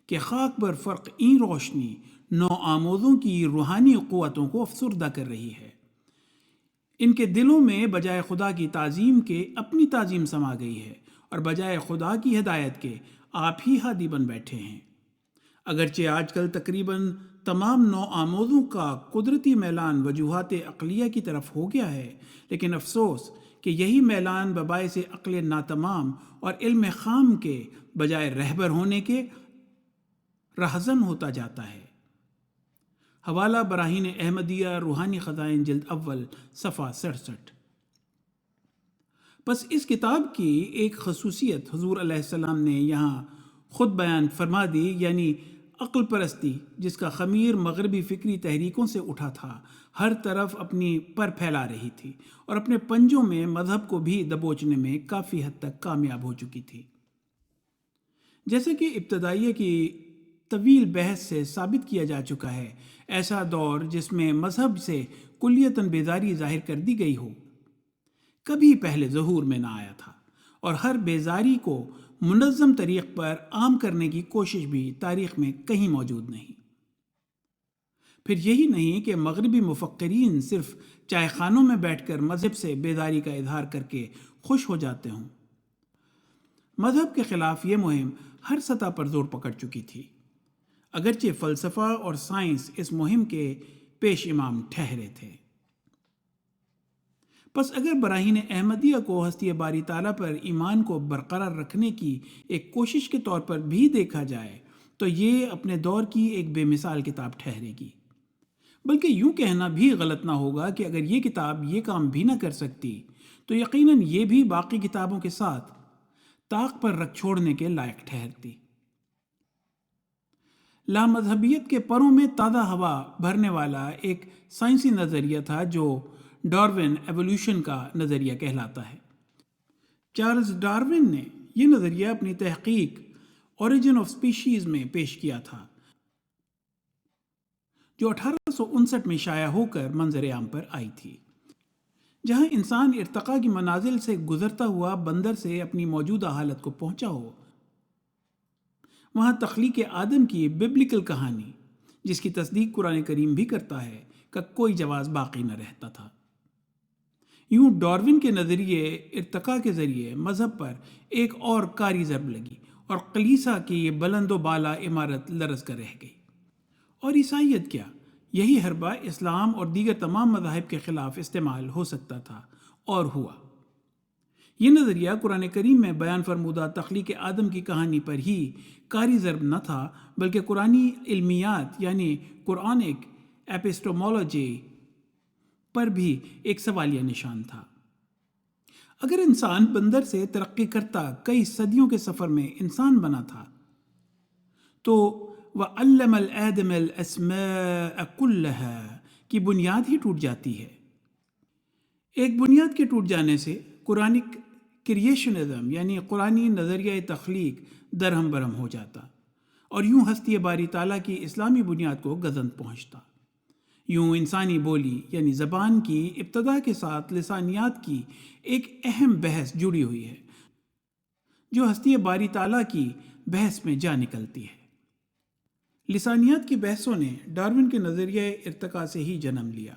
کہ خاک بر فرق این روشنی نو آموزوں کی روحانی قوتوں کو افسردہ کر رہی ہے۔ ان کے دلوں میں بجائے خدا کی تعظیم کے اپنی تعظیم سما گئی ہے، اور بجائے خدا کی ہدایت کے آپ ہی ہادی بن بیٹھے ہیں۔ اگرچہ آج کل تقریباً تمام نو آموزوں کا قدرتی میلان وجوہات عقلیہ کی طرف ہو گیا ہے، لیکن افسوس کہ یہی میلان بباعث عقل ناتمام اور علم خام کے بجائے رہبر ہونے کے رہزن ہوتا جاتا ہے۔ حوالہ براہین احمدیہ روحانی خزائن جلد اول صفحہ 67۔ بس اس کتاب کی ایک خصوصیت حضور علیہ السلام نے یہاں خود بیان فرما دی، یعنی عقل پرستی جس کا خمیر مغربی فکری تحریکوں سے اٹھا تھا، ہر طرف اپنی پر پھیلا رہی تھی اور اپنے پنجوں میں مذہب کو بھی دبوچنے میں کافی حد تک کامیاب ہو چکی تھی۔ جیسے کہ ابتدائیہ کی طویل بحث سے ثابت کیا جا چکا ہے، ایسا دور جس میں مذہب سے کلیتاً بیزاری ظاہر کر دی گئی ہو کبھی پہلے ظہور میں نہ آیا تھا، اور ہر بیزاری کو منظم طریق پر عام کرنے کی کوشش بھی تاریخ میں کہیں موجود نہیں۔ پھر یہی نہیں کہ مغربی مفکرین صرف چائے خانوں میں بیٹھ کر مذہب سے بیزاری کا اظہار کر کے خوش ہو جاتے ہوں۔ مذہب کے خلاف یہ مہم ہر سطح پر زور پکڑ چکی تھی، اگرچہ فلسفہ اور سائنس اس مہم کے پیش امام ٹھہرے تھے۔ پس اگر براہین احمدیہ کو ہستی باری تعالیٰ پر ایمان کو برقرار رکھنے کی ایک کوشش کے طور پر بھی دیکھا جائے تو یہ اپنے دور کی ایک بے مثال کتاب ٹھہرے گی۔ بلکہ یوں کہنا بھی غلط نہ ہوگا کہ اگر یہ کتاب یہ کام بھی نہ کر سکتی تو یقیناً یہ بھی باقی کتابوں کے ساتھ طاق پر رکھ چھوڑنے کے لائق ٹھہرتی۔ لامذہبیت کے پروں میں تازہ ہوا بھرنے والا ایک سائنسی نظریہ تھا جو ڈارون ایوولوشن کا نظریہ کہلاتا ہے۔ چارلز ڈارون نے یہ نظریہ اپنی تحقیق اوریجن آف سپیشیز میں پیش کیا تھا، جو 1859 میں شائع ہو کر منظر عام پر آئی تھی۔ جہاں انسان ارتقاء کی منازل سے گزرتا ہوا بندر سے اپنی موجودہ حالت کو پہنچا ہو، وہاں تخلیق آدم کی ببلیکل کہانی، جس کی تصدیق قرآن کریم بھی کرتا ہے، کا کوئی جواز باقی نہ رہتا تھا۔ یوں ڈارون کے نظریے ارتقاء کے ذریعے مذہب پر ایک اور کاری ضرب لگی، اور کلیسا کی یہ بلند و بالا عمارت لرز کر رہ گئی۔ اور عیسائیت کیا، یہی حربہ اسلام اور دیگر تمام مذاہب کے خلاف استعمال ہو سکتا تھا، اور ہوا۔ یہ نظریہ قرآن کریم میں بیان فرمودہ تخلیق آدم کی کہانی پر ہی کاری ضرب نہ تھا، بلکہ قرآنی علمیات یعنی قرآنک ایپسٹومولوجی پر بھی ایک سوالیہ نشان تھا۔ اگر انسان بندر سے ترقی کرتا کئی صدیوں کے سفر میں انسان بنا تھا تو وَعَلَّمَ الْآدَمَ الْأَسْمَاءَ كُلَّهَا کی بنیاد ہی ٹوٹ جاتی ہے۔ ایک بنیاد کے ٹوٹ جانے سے قرآنک کریشنزم یعنی قرآنی نظریہ تخلیق درہم برہم ہو جاتا، اور یوں ہستی باری تعالیٰ کی اسلامی بنیاد کو گزند پہنچتا۔ یوں انسانی بولی یعنی زبان کی ابتدا کے ساتھ لسانیات کی ایک اہم بحث جڑی ہوئی ہے، جو ہستی باری تعالیٰ کی بحث میں جا نکلتی ہے۔ لسانیات کی بحثوں نے ڈارون کے نظریہ ارتقاء سے ہی جنم لیا۔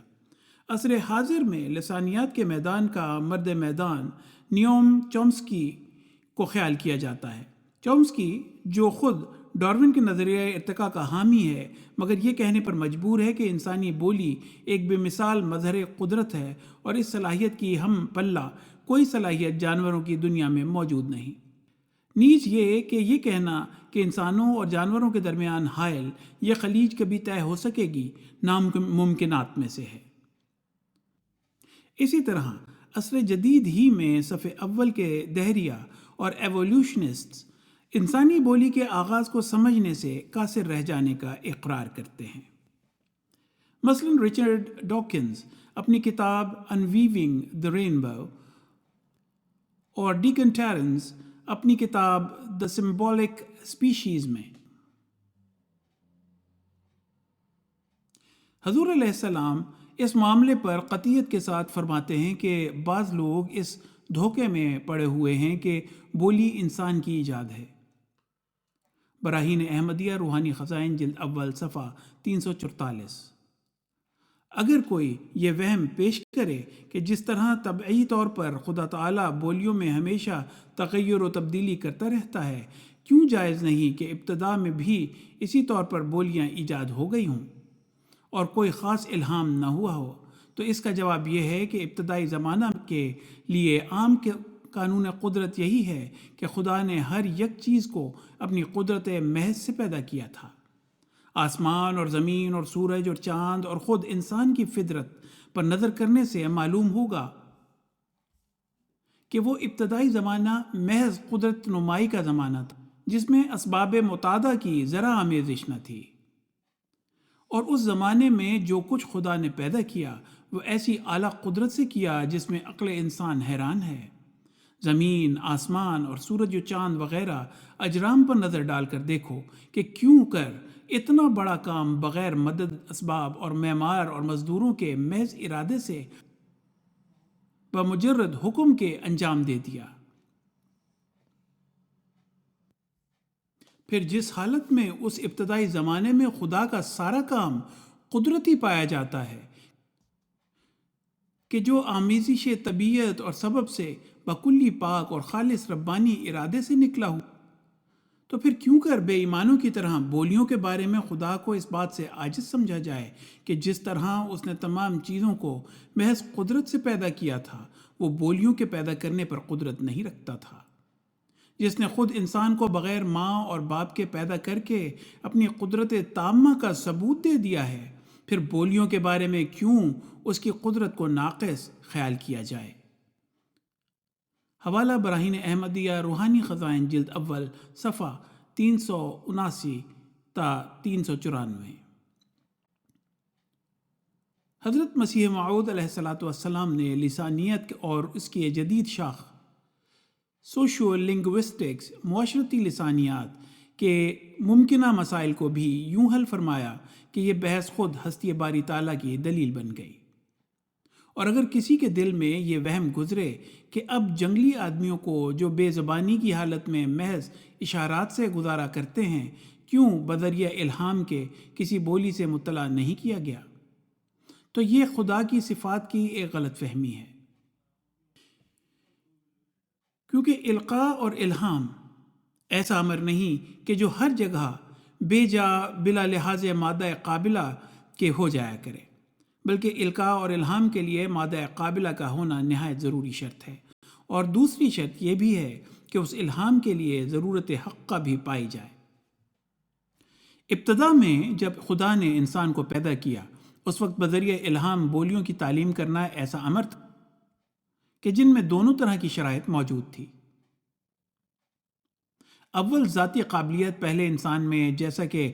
عصر حاضر میں لسانیات کے میدان کا مرد میدان نیوم چومسکی کو خیال کیا جاتا ہے۔ چومسکی جو خود ڈارون کے نظریہ ارتقاء کا حامی ہے، مگر یہ کہنے پر مجبور ہے کہ انسانی بولی ایک بے مثال مظہر قدرت ہے، اور اس صلاحیت کی ہم پلہ کوئی صلاحیت جانوروں کی دنیا میں موجود نہیں۔ نیز یہ کہ یہ کہنا کہ انسانوں اور جانوروں کے درمیان حائل یہ خلیج کبھی طے ہو سکے گی، ناممکنات میں سے ہے۔ اسی طرح عصر جدید ہی میں صف اول کے دہریہ اور ایوولوشنسٹس انسانی بولی کے آغاز کو سمجھنے سے قاصر رہ جانے کا اقرار کرتے ہیں۔ مثلا رچرڈ ڈاکنز اپنی کتاب انویونگ دی رینبو اور ڈیکن ٹیرنس اپنی کتاب دی سمبولک اسپیشیز میں حضور علیہ السلام اس معاملے پر قطعیت کے ساتھ فرماتے ہیں کہ بعض لوگ اس دھوکے میں پڑے ہوئے ہیں کہ بولی انسان کی ایجاد ہے۔ براہین احمدیہ روحانی خزائن جلد اول صفحہ 344۔ اگر کوئی یہ وہم پیش کرے کہ جس طرح طبعی طور پر خدا تعالیٰ بولیوں میں ہمیشہ تغیر و تبدیلی کرتا رہتا ہے، کیوں جائز نہیں کہ ابتدا میں بھی اسی طور پر بولیاں ایجاد ہو گئی ہوں اور کوئی خاص الہام نہ ہوا ہو؟ تو اس کا جواب یہ ہے کہ ابتدائی زمانہ کے لیے عام قانون قدرت یہی ہے کہ خدا نے ہر یک چیز کو اپنی قدرت محض سے پیدا کیا تھا۔ آسمان اور زمین اور سورج اور چاند اور خود انسان کی فطرت پر نظر کرنے سے معلوم ہوگا کہ وہ ابتدائی زمانہ محض قدرت نمائی کا زمانہ تھا، جس میں اسباب متعددہ کی ذرا آمیزش نہ تھی۔ اور اس زمانے میں جو کچھ خدا نے پیدا کیا وہ ایسی اعلیٰ قدرت سے کیا جس میں عقل انسان حیران ہے۔ زمین، آسمان اور سورج و چاند وغیرہ اجرام پر نظر ڈال کر دیکھو کہ کیوں کر اتنا بڑا کام بغیر مدد اسباب اور معمار اور مزدوروں کے محض ارادے سے بمجرد حکم کے انجام دے دیا۔ پھر جس حالت میں اس ابتدائی زمانے میں خدا کا سارا کام قدرتی پایا جاتا ہے کہ جو آمیزش طبیعت اور سبب سے بکلی پاک اور خالص ربانی ارادے سے نکلا ہو، تو پھر کیوں کر بے ایمانوں کی طرح بولیوں کے بارے میں خدا کو اس بات سے عاجز سمجھا جائے کہ جس طرح اس نے تمام چیزوں کو محض قدرت سے پیدا کیا تھا، وہ بولیوں کے پیدا کرنے پر قدرت نہیں رکھتا تھا۔ جس نے خود انسان کو بغیر ماں اور باپ کے پیدا کر کے اپنی قدرت تامہ کا ثبوت دے دیا ہے، پھر بولیوں کے بارے میں کیوں اس کی قدرت کو ناقص خیال کیا جائے؟ حوالہ براہین احمدیہ روحانی خزائن جلد اول صفحہ 379 تا 394۔ حضرت مسیح موعود علیہ السلام نے لسانیت اور اس کی جدید شاخ سوشو لنگوسٹکس معاشرتی لسانیات کے ممکنہ مسائل کو بھی یوں حل فرمایا کہ یہ بحث خود ہستی باری تعالیٰ کی دلیل بن گئی۔ اور اگر کسی کے دل میں یہ وہم گزرے کہ اب جنگلی آدمیوں کو جو بے زبانی کی حالت میں محض اشارات سے گزارا کرتے ہیں، کیوں بذریعہ الہام کے کسی بولی سے مطلع نہیں کیا گیا، تو یہ خدا کی صفات کی ایک غلط فہمی ہے۔ کیونکہ القاء اور الہام ایسا امر نہیں کہ جو ہر جگہ بے جا بلا لحاظ مادہ قابلہ کے ہو جایا کرے، بلکہ القاء اور الہام کے لیے مادہ قابلہ کا ہونا نہایت ضروری شرط ہے، اور دوسری شرط یہ بھی ہے کہ اس الہام کے لیے ضرورت حق کا بھی پائی جائے۔ ابتدا میں جب خدا نے انسان کو پیدا کیا، اس وقت بذریعہ الہام بولیوں کی تعلیم کرنا ایسا امر تھا کہ جن میں دونوں طرح کی شرائط موجود تھی۔ اول ذاتی قابلیت پہلے انسان میں جیسا کہ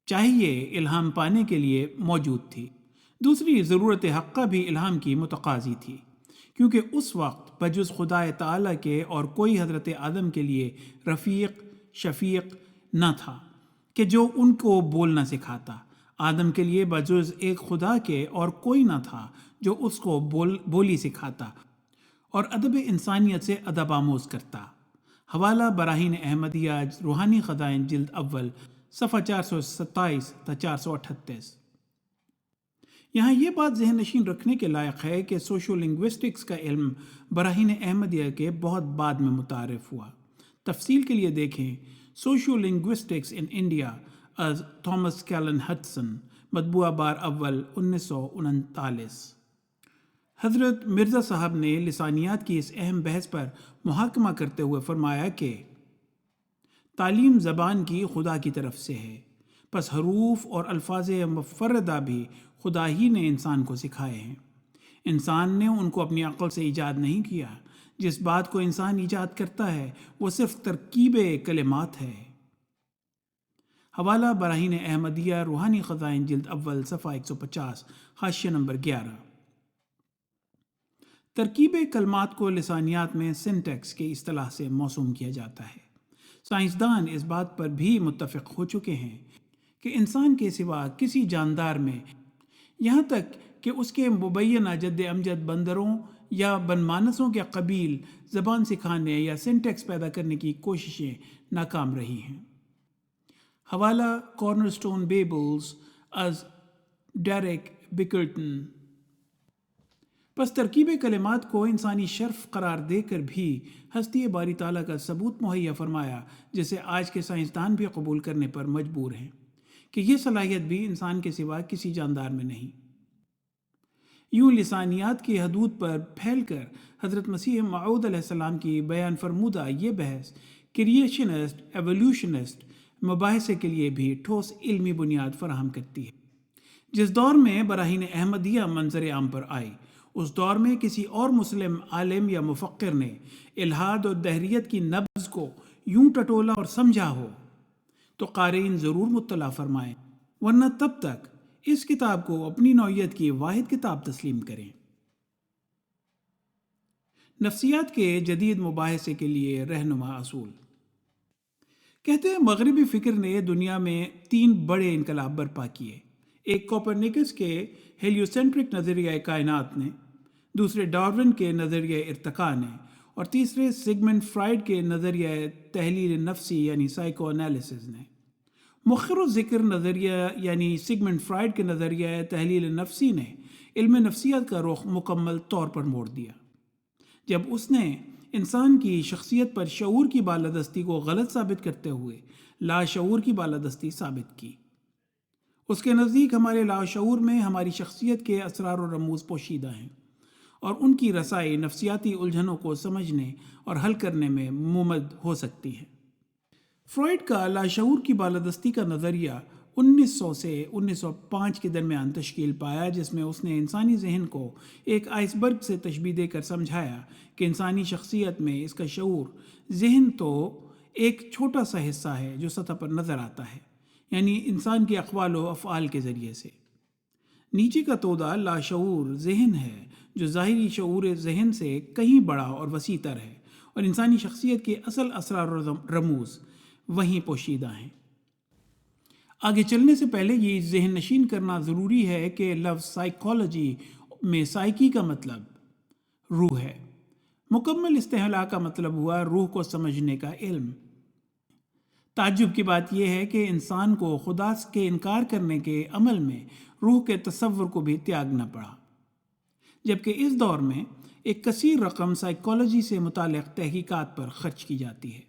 چاہیے الہام پانے کے لیے موجود تھی، دوسری ضرورت حقہ بھی الہام کی متقاضی تھی، کیونکہ اس وقت بجز خدا تعالیٰ کے اور کوئی حضرت آدم کے لیے رفیق شفیق نہ تھا کہ جو ان کو بولنا سکھاتا۔ آدم کے لیے بجز ایک خدا کے اور کوئی نہ تھا جو اس کو بولی سکھاتا اور ادب انسانیت سے ادب آموز کرتا۔ حوالہ براہین احمدیہ روحانی خزائن جلد اول صفحہ 427 تا 438۔ یہاں یہ بات ذہن نشین رکھنے کے لائق ہے کہ سوشو لنگوسٹکس کا علم براہین احمدیہ کے بہت بعد میں متعارف ہوا۔ تفصیل کے لیے دیکھیں سوشو لنگوسٹکس ان انڈیا از تھامس کیلن ہڈسن، مطبوعہ بار اول 1939۔ حضرت مرزا صاحب نے لسانیات کی اس اہم بحث پر محاکمہ کرتے ہوئے فرمایا کہ تعلیم زبان کی خدا کی طرف سے ہے، پس حروف اور الفاظ مفردہ بھی خدا ہی نے انسان کو سکھائے ہیں۔ انسان نے ان کو اپنی عقل سے ایجاد نہیں کیا۔ جس بات کو انسان ایجاد کرتا ہے وہ صرف ترکیب کلمات ہے۔ حوالہ براہین احمدیہ روحانی خزائن جلد اول صفحہ 150 حاشیہ نمبر 11۔ ترکیب کلمات کو لسانیات میں سنٹیکس کے اصطلاح سے موسوم کیا جاتا ہے۔ سائنسدان اس بات پر بھی متفق ہو چکے ہیں کہ انسان کے سوا کسی جاندار میں، یہاں تک کہ اس کے مبینہ جد امجد بندروں یا بنمانسوں کے قبیل، زبان سکھانے یا سنٹیکس پیدا کرنے کی کوششیں ناکام رہی ہیں۔ حوالہ کارنر سٹون بیبلز از ڈیریک بکرٹن۔ پس ترکیب کلمات کو انسانی شرف قرار دے کر بھی ہستی باری تعالیٰ کا ثبوت مہیا فرمایا، جسے آج کے سائنسدان بھی قبول کرنے پر مجبور ہیں کہ یہ صلاحیت بھی انسان کے سوا کسی جاندار میں نہیں۔ یوں لسانیات کی حدود پر پھیل کر حضرت مسیح موعود علیہ السلام کی بیان فرمودہ یہ بحث کریشنسٹ ایولیوشنسٹ مباحثے کے لیے بھی ٹھوس علمی بنیاد فراہم کرتی ہے۔ جس دور میں براہین احمدیہ منظر عام پر آئی، اس دور میں کسی اور مسلم عالم یا مفکر نے الحاد اور دہریت کی نبض کو یوں ٹٹولا اور سمجھا ہو تو قارئین ضرور مطلع فرمائیں، ورنہ تب تک اس کتاب کو اپنی نوعیت کی واحد کتاب تسلیم کریں۔ نفسیات کے جدید مباحثے کے لیے رہنما اصول۔ کہتے ہیں مغربی فکر نے دنیا میں 3 بڑے انقلاب برپا کیے۔ ایک کوپرنیکس کے ہیلیوسینٹرک نظریہ کائنات نے، دوسرے ڈارون کے نظریہ ارتقاء نے، اور تیسرے سگمنڈ فرائیڈ کے نظریہ تحلیل نفسی یعنی سائیکو انالیسز نے۔ مؤخر الذکر نظریہ یعنی سگمنڈ فرائیڈ کے نظریہ تحلیل نفسی نے علم نفسیات کا رخ مکمل طور پر موڑ دیا، جب اس نے انسان کی شخصیت پر شعور کی بالادستی کو غلط ثابت کرتے ہوئے لاشعور کی بالادستی ثابت کی۔ اس کے نزدیک ہمارے لاشعور میں ہماری شخصیت کے اسرار و رموز پوشیدہ ہیں، اور ان کی رسائی نفسیاتی الجھنوں کو سمجھنے اور حل کرنے میں ممد ہو سکتی ہے۔ فرائیڈ کا لاشعور کی بالادستی کا نظریہ 1900 سے 1905 کے درمیان تشکیل پایا، جس میں اس نے انسانی ذہن کو ایک آئس برگ سے تشبیہ دے کر سمجھایا کہ انسانی شخصیت میں اس کا شعور ذہن تو ایک چھوٹا سا حصہ ہے جو سطح پر نظر آتا ہے، یعنی انسان کے اقوال و افعال کے ذریعے سے۔ نیچے کا تودہ لاشعور ذہن ہے جو ظاہری شعور ذہن سے کہیں بڑا اور وسیع تر ہے، اور انسانی شخصیت کے اصل اسرار و رموز وہیں پوشیدہ ہیں۔ آگے چلنے سے پہلے یہ ذہن نشین کرنا ضروری ہے کہ لفظ سائیکالوجی میں سائیکی کا مطلب روح ہے۔ مکمل استعلاء کا مطلب ہوا روح کو سمجھنے کا علم۔ تعجب کی بات یہ ہے کہ انسان کو خدا کے انکار کرنے کے عمل میں روح کے تصور کو بھی تیاگنا پڑا، جبکہ اس دور میں ایک کثیر رقم سائیکالوجی سے متعلق تحقیقات پر خرچ کی جاتی ہے۔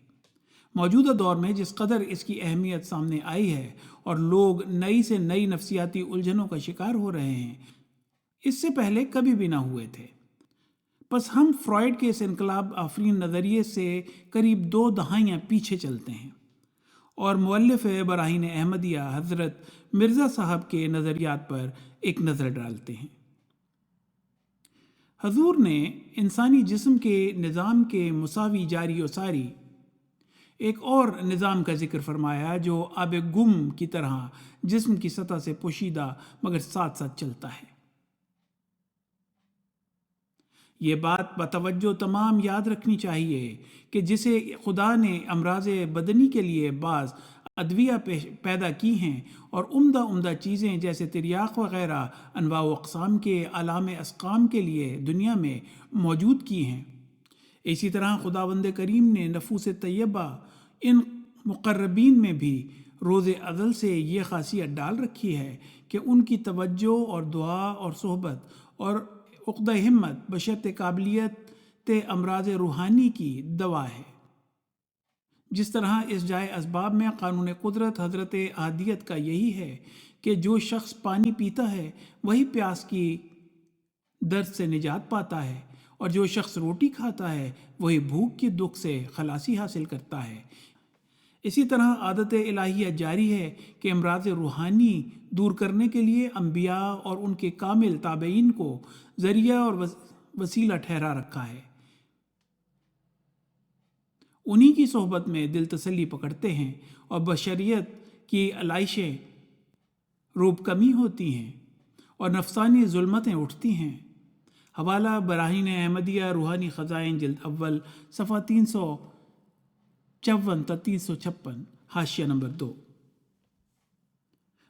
موجودہ دور میں جس قدر اس کی اہمیت سامنے آئی ہے اور لوگ نئی سے نئی نفسیاتی الجھنوں کا شکار ہو رہے ہیں، اس سے پہلے کبھی بھی نہ ہوئے تھے۔ پس ہم فرائیڈ کے اس انقلاب آفرین نظریے سے قریب 2 دہائیاں پیچھے چلتے ہیں اور مؤلف براہین احمدیہ حضرت مرزا صاحب کے نظریات پر ایک نظر ڈالتے ہیں۔ حضور نے انسانی جسم کے نظام کے مساوی جاری و ساری ایک اور نظام کا ذکر فرمایا جو آب گم کی طرح جسم کی سطح سے پوشیدہ مگر ساتھ ساتھ چلتا ہے۔ یہ بات بتوجہ تمام یاد رکھنی چاہیے کہ جسے خدا نے امراض بدنی کے لیے بعض ادویہ پیدا کی ہیں اور عمدہ چیزیں جیسے تریاق وغیرہ انواع و اقسام کے علام اسقام کے لیے دنیا میں موجود کی ہیں، اسی طرح خداوند کریم نے نفوس طیبہ ان مقربین میں بھی روز ازل سے یہ خاصیت ڈال رکھی ہے کہ ان کی توجہ اور دعا اور صحبت اور عقدہ ہمت بشرط قابلیت امراض روحانی کی دوا ہے۔ جس طرح اس جائے اسباب میں قانون قدرت حضرت احدیت کا یہی ہے کہ جو شخص پانی پیتا ہے وہی پیاس کی درد سے نجات پاتا ہے، اور جو شخص روٹی کھاتا ہے وہی بھوک کی دکھ سے خلاصی حاصل کرتا ہے۔ اسی طرح عادت الہیہ جاری ہے کہ امراض روحانی دور کرنے کے لیے انبیاء اور ان کے کامل تابعین کو ذریعہ اور وسیلہ ٹھہرا رکھا ہے۔ انہی کی صحبت میں دل تسلی پکڑتے ہیں اور بشریت کی علائشیں روب کمی ہوتی ہیں اور نفسانی ظلمتیں اٹھتی ہیں۔ حوالہ براہین احمدیہ روحانی خزائن جلد اول صفحہ 354 تا 356، حاشیہ نمبر 2۔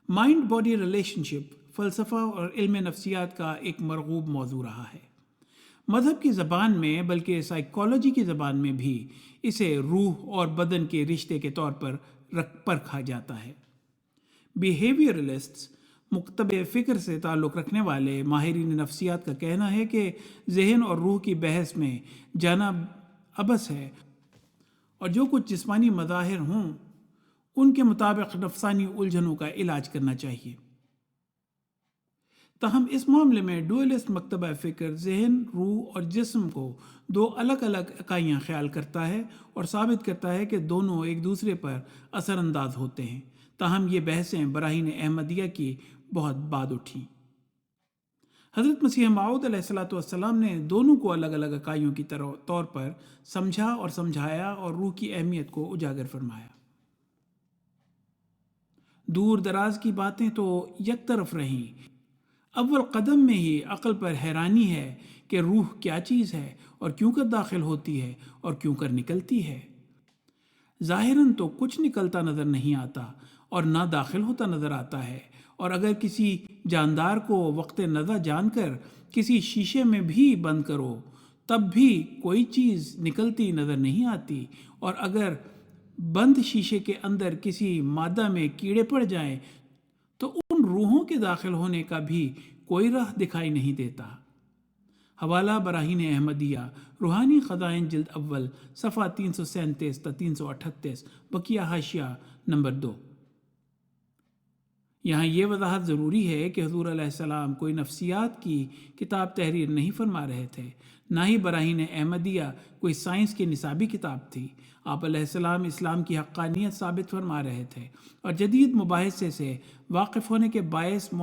مائنڈ باڈی ریلیشن شپ فلسفہ اور علم نفسیات کا ایک مرغوب موضوع رہا ہے۔ مذہب کی زبان میں بلکہ سائیکالوجی کی زبان میں بھی اسے روح اور بدن کے رشتے کے طور پر پرکھا جاتا ہے۔ بیہیویئرلسٹس مکتب فکر سے تعلق رکھنے والے ماہرین نفسیات کا کہنا ہے کہ ذہن اور روح کی بحث میں جانا عبث ہے اور جو کچھ جسمانی مظاہر ہوں ان کے مطابق نفسانی الجھنوں کا علاج کرنا چاہیے۔ تاہم اس معاملے میں ڈوئلسٹ مکتبہ فکر ذہن، روح اور جسم کو دو الگ الگ اکائیاں خیال کرتا ہے اور ثابت کرتا ہے کہ دونوں ایک دوسرے پر اثر انداز ہوتے ہیں۔ تاہم یہ بحثیں براہین احمدیہ کی بہت بعد اٹھیں۔ حضرت مسیح موعود علیہ السلام نے دونوں کو الگ الگ اکائیوں کی طور پر سمجھا اور سمجھایا اور روح کی اہمیت کو اجاگر فرمایا۔ دور دراز کی باتیں تو یک طرف رہیں، اول قدم میں ہی عقل پر حیرانی ہے کہ روح کیا چیز ہے اور کیوں کر داخل ہوتی ہے اور کیوں کر نکلتی ہے۔ ظاہراً تو کچھ نکلتا نظر نہیں آتا اور نہ داخل ہوتا نظر آتا ہے، اور اگر کسی جاندار کو وقت نظر جان کر کسی شیشے میں بھی بند کرو تب بھی کوئی چیز نکلتی نظر نہیں آتی، اور اگر بند شیشے کے اندر کسی مادہ میں کیڑے پڑ جائیں تو ان روحوں کے داخل ہونے کا بھی کوئی راہ دکھائی نہیں دیتا۔ حوالہ براہین احمدیہ روحانی خزائن جلد اول صفحہ 337 تا 338، بقیہ حاشیہ نمبر 2۔ یہاں یہ وضاحت ضروری ہے کہ حضور علیہ السلام کوئی نفسیات کی کتاب تحریر نہیں فرما رہے تھے، نہ ہی براہین احمدیہ کوئی سائنس کی نصابی کتاب تھی۔ آپ علیہ السلام اسلام کی حقانیت ثابت فرما رہے تھے اور جدید مباحثے سے واقف ہونے کے باعث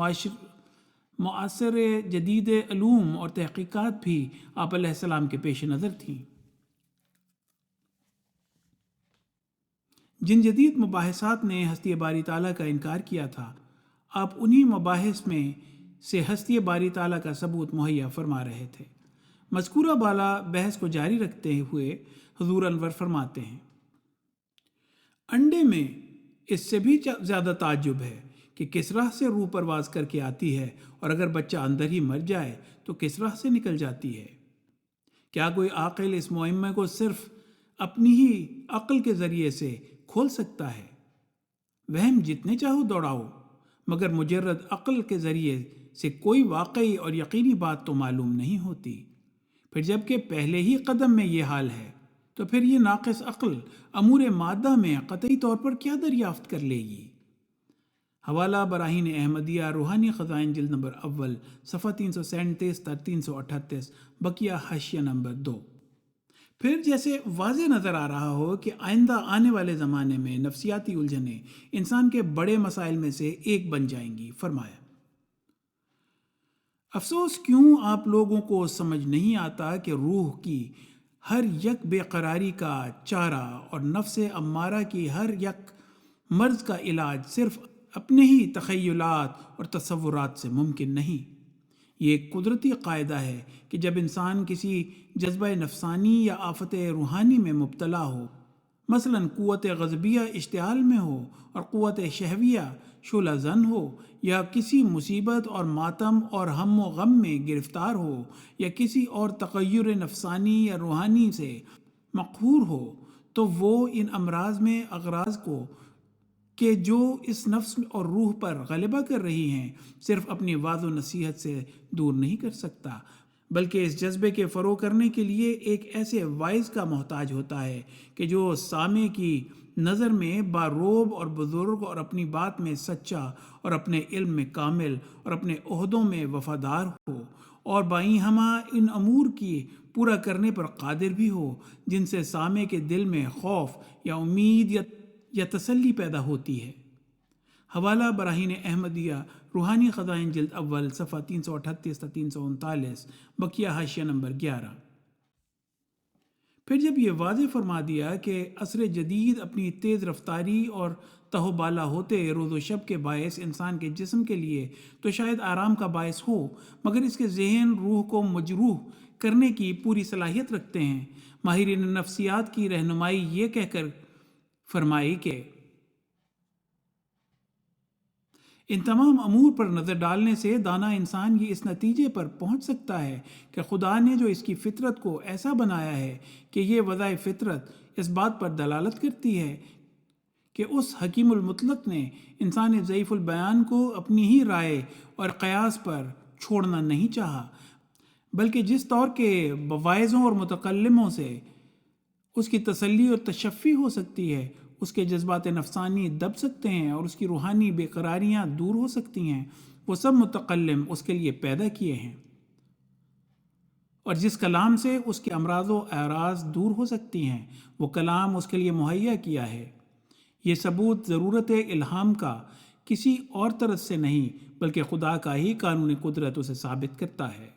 معاصر جدید علوم اور تحقیقات بھی آپ علیہ السلام کے پیش نظر تھیں۔ جن جدید مباحثات نے ہستی باری تعالیٰ کا انکار کیا تھا، آپ انہی مباحث میں سے ہستی باری تعالیٰ کا ثبوت مہیا فرما رہے تھے۔ مذکورہ بالا بحث کو جاری رکھتے ہوئے حضور انور فرماتے ہیں، انڈے میں اس سے بھی زیادہ تعجب ہے کہ کس راہ سے روح پرواز کر کے آتی ہے، اور اگر بچہ اندر ہی مر جائے تو کس راہ سے نکل جاتی ہے۔ کیا کوئی عاقل اس معمے کو صرف اپنی ہی عقل کے ذریعے سے کھول سکتا ہے؟ وہم جتنے چاہو دوڑاؤ، مگر مجرد عقل کے ذریعے سے کوئی واقعی اور یقینی بات تو معلوم نہیں ہوتی۔ پھر جب کہ پہلے ہی قدم میں یہ حال ہے تو پھر یہ ناقص عقل امور مادہ میں قطعی طور پر کیا دریافت کر لے گی؟ حوالہ براہین احمدیہ روحانی خزائن جلد نمبر اول صفحہ 337 تا 338، بقیہ حاشیہ نمبر 2۔ پھر جیسے واضح نظر آ رہا ہو کہ آئندہ آنے والے زمانے میں نفسیاتی الجھنیں انسان کے بڑے مسائل میں سے ایک بن جائیں گی، فرمایا، افسوس کیوں آپ لوگوں کو سمجھ نہیں آتا کہ روح کی ہر یک بے قراری کا چارہ اور نفس امارہ کی ہر یک مرض کا علاج صرف اپنے ہی تخیلات اور تصورات سے ممکن نہیں۔ یہ ایک قدرتی قاعدہ ہے کہ جب انسان کسی جذبہ نفسانی یا آفت روحانی میں مبتلا ہو، مثلاً قوت غضبیہ اشتعال میں ہو اور قوت شہویہ شعلہ زن ہو، یا کسی مصیبت اور ماتم اور ہم و غم میں گرفتار ہو، یا کسی اور تغیر نفسانی یا روحانی سے مقہور ہو، تو وہ ان امراض میں اغراض کو کہ جو اس نفس اور روح پر غلبہ کر رہی ہیں صرف اپنی وعظ و نصیحت سے دور نہیں کر سکتا، بلکہ اس جذبے کے فروغ کرنے کے لیے ایک ایسے واعظ کا محتاج ہوتا ہے کہ جو سامع کی نظر میں باروب اور بزرگ اور اپنی بات میں سچا اور اپنے علم میں کامل اور اپنے عہدوں میں وفادار ہو، اور بائیں ہمہ ان امور کی پورا کرنے پر قادر بھی ہو جن سے سامع کے دل میں خوف یا امید یا تسلی پیدا ہوتی ہے۔ حوالہ براہین احمدیہ روحانی خزائن جلد اول صفحہ 338 تا 339، بقیہ حاشیہ نمبر 11۔ پھر جب یہ واضح فرما دیا کہ عصر جدید اپنی تیز رفتاری اور تہو بالا ہوتے روز و شب کے باعث انسان کے جسم کے لیے تو شاید آرام کا باعث ہو، مگر اس کے ذہن روح کو مجروح کرنے کی پوری صلاحیت رکھتے ہیں، ماہرین نفسیات کی رہنمائی یہ کہہ کر فرمائی کہ ان تمام امور پر نظر ڈالنے سے دانا انسان یہ اس نتیجے پر پہنچ سکتا ہے کہ خدا نے جو اس کی فطرت کو ایسا بنایا ہے کہ یہ وضع فطرت اس بات پر دلالت کرتی ہے کہ اس حکیم المطلق نے انسان ضعیف البیان کو اپنی ہی رائے اور قیاس پر چھوڑنا نہیں چاہا، بلکہ جس طور کے واعظوں اور متکلموں سے اس کی تسلی اور تشفی ہو سکتی ہے، اس کے جذبات نفسانی دب سکتے ہیں اور اس کی روحانی بے قراریاں دور ہو سکتی ہیں، وہ سب متکلم اس کے لیے پیدا کیے ہیں، اور جس کلام سے اس کے امراض و اعراض دور ہو سکتی ہیں وہ کلام اس کے لیے مہیا کیا ہے۔ یہ ثبوت ضرورت الہام کا کسی اور طرف سے نہیں بلکہ خدا کا ہی قانون قدرت اسے ثابت کرتا ہے۔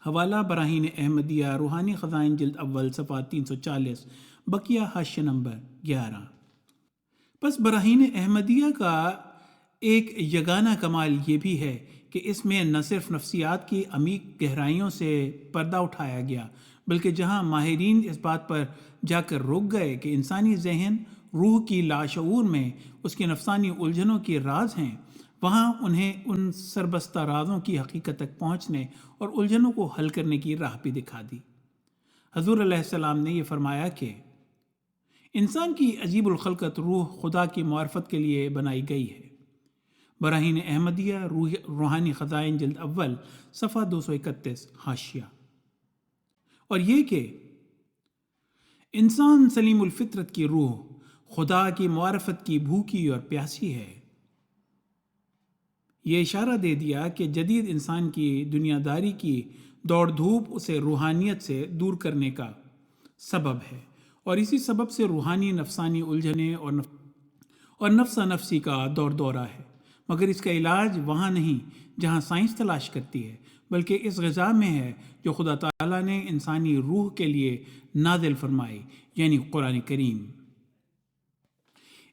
حوالہ براہین احمدیہ روحانی خزائن جلد اول صفحہ 340، بقیہ حاشیہ نمبر 11۔ بس براہین احمدیہ کا ایک یگانہ کمال یہ بھی ہے کہ اس میں نہ صرف نفسیات کی عمیق گہرائیوں سے پردہ اٹھایا گیا، بلکہ جہاں ماہرین اس بات پر جا کر رک گئے کہ انسانی ذہن روح کی لاشعور میں اس کی نفسانی الجھنوں کے راز ہیں، وہاں انہیں ان سربستہ رازوں کی حقیقت تک پہنچنے اور الجھنوں کو حل کرنے کی راہ بھی دکھا دی۔ حضور علیہ السلام نے یہ فرمایا کہ انسان کی عجیب الخلقت روح خدا کی معرفت کے لیے بنائی گئی ہے۔ براہین احمدیہ روحانی خزائن جلد اول صفحہ 231، حاشیہ۔ اور یہ کہ انسان سلیم الفطرت کی روح خدا کی معرفت کی بھوکی اور پیاسی ہے۔ یہ اشارہ دے دیا کہ جدید انسان کی دنیا داری کی دوڑ دھوپ اسے روحانیت سے دور کرنے کا سبب ہے، اور اسی سبب سے روحانی نفسانی الجھنیں اور نفسہ نفسی کا دور دورہ ہے، مگر اس کا علاج وہاں نہیں جہاں سائنس تلاش کرتی ہے، بلکہ اس غذا میں ہے جو خدا تعالیٰ نے انسانی روح کے لیے نازل فرمائی، یعنی قرآن کریم۔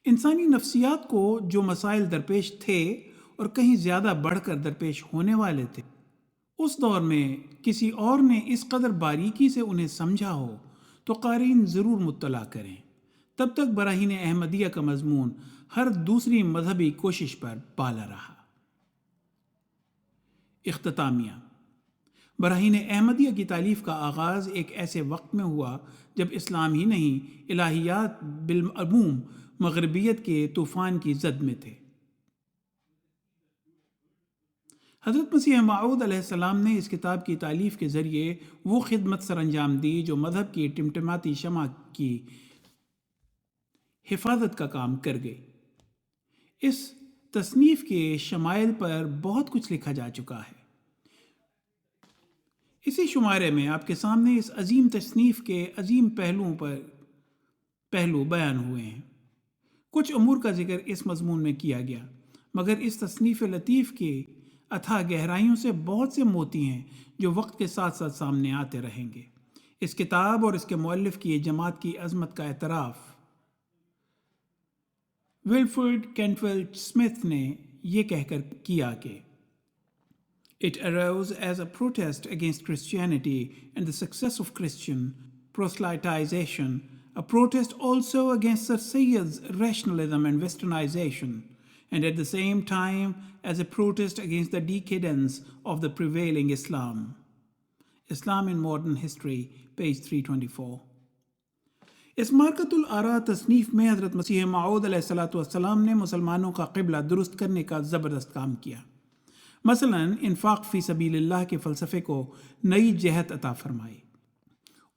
انسانی نفسیات کو جو مسائل درپیش تھے اور کہیں زیادہ بڑھ کر درپیش ہونے والے تھے، اس دور میں کسی اور نے اس قدر باریکی سے انہیں سمجھا ہو تو قارئین ضرور مطلع کریں۔ تب تک براہین احمدیہ کا مضمون ہر دوسری مذہبی کوشش پر بالا رہا۔ اختتامیہ۔ براہین احمدیہ کی تالیف کا آغاز ایک ایسے وقت میں ہوا جب اسلام ہی نہیں الہیات بالعموم مغربیت کے طوفان کی زد میں تھے۔ حضرت مسیح موعود علیہ السلام نے اس کتاب کی تالیف کے ذریعے وہ خدمت سر انجام دی جو مذہب کی ٹمٹماتی شمع کی حفاظت کا کام کر گئی۔ اس تصنیف کے شمائل پر بہت کچھ لکھا جا چکا ہے۔ اسی شمارے میں آپ کے سامنے اس عظیم تصنیف کے عظیم پہلو بیان ہوئے ہیں۔ کچھ امور کا ذکر اس مضمون میں کیا گیا، مگر اس تصنیف لطیف کی اتھاہ گہرائیوں سے بہت سے موتی ہیں جو وقت کے ساتھ ساتھ سامنے آتے رہیں گے۔ اس کتاب اور اس کے مؤلف کی جماعت کی عظمت کا اعتراف ولفرڈ کینٹویل اسمتھ نے یہ کہہ کر کیا کہ It arose as a protest against Christianity and the success of Christian proselytization, a protest also against Sir Sayyid's rationalism and westernization, and at the same time as a protest against the decadence of the prevailing Islam. Islam in Modern History, page 324. اس مارکۃ الآراء تصنیف میں حضرت مسیح موعود علیہ السلام نے مسلمانوں کا قبلہ درست کرنے کا زبردست کام کیا۔ مثلاً انفاق فی سبیل اللہ کے فلسفے کو نئی جہت عطا فرمائی۔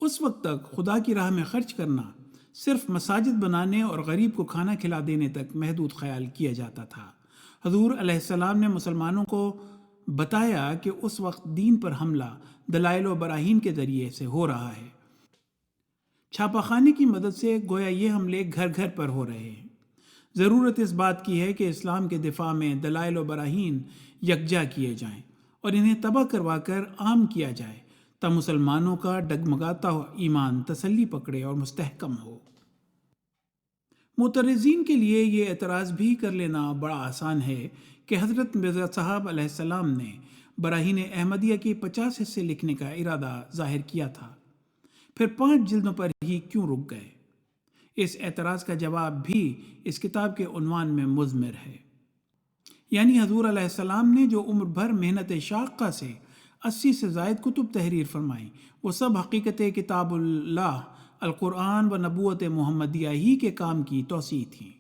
اس وقت تک خدا کی راہ میں خرچ کرنا صرف مساجد بنانے اور غریب کو کھانا کھلا دینے تک محدود خیال کیا جاتا تھا۔ حضور علیہ السلام نے مسلمانوں کو بتایا کہ اس وقت دین پر حملہ دلائل و براہین کے ذریعے سے ہو رہا ہے، چھاپا خانے کی مدد سے گویا یہ حملے گھر گھر پر ہو رہے ہیں۔ ضرورت اس بات کی ہے کہ اسلام کے دفاع میں دلائل و براہین یکجا کیے جائیں اور انہیں تباہ کروا کر عام کیا جائے، تب مسلمانوں کا ڈگمگاتا ہوا ایمان تسلی پکڑے اور مستحکم ہو۔ معترضین کے لیے یہ اعتراض بھی کر لینا بڑا آسان ہے کہ حضرت مرزا صاحب علیہ السلام نے براہین احمدیہ کے 50 حصے لکھنے کا ارادہ ظاہر کیا تھا، پھر 5 جلدوں پر ہی کیوں رک گئے؟ اس اعتراض کا جواب بھی اس کتاب کے عنوان میں مضمر ہے۔ یعنی حضور علیہ السلام نے جو عمر بھر محنت شاقہ سے 80 سے زائد کتب تحریر فرمائیں، وہ سب حقیقت کتاب اللہ، القرآن و نبوت محمدیہ ہی کے کام کی توسیع تھیں۔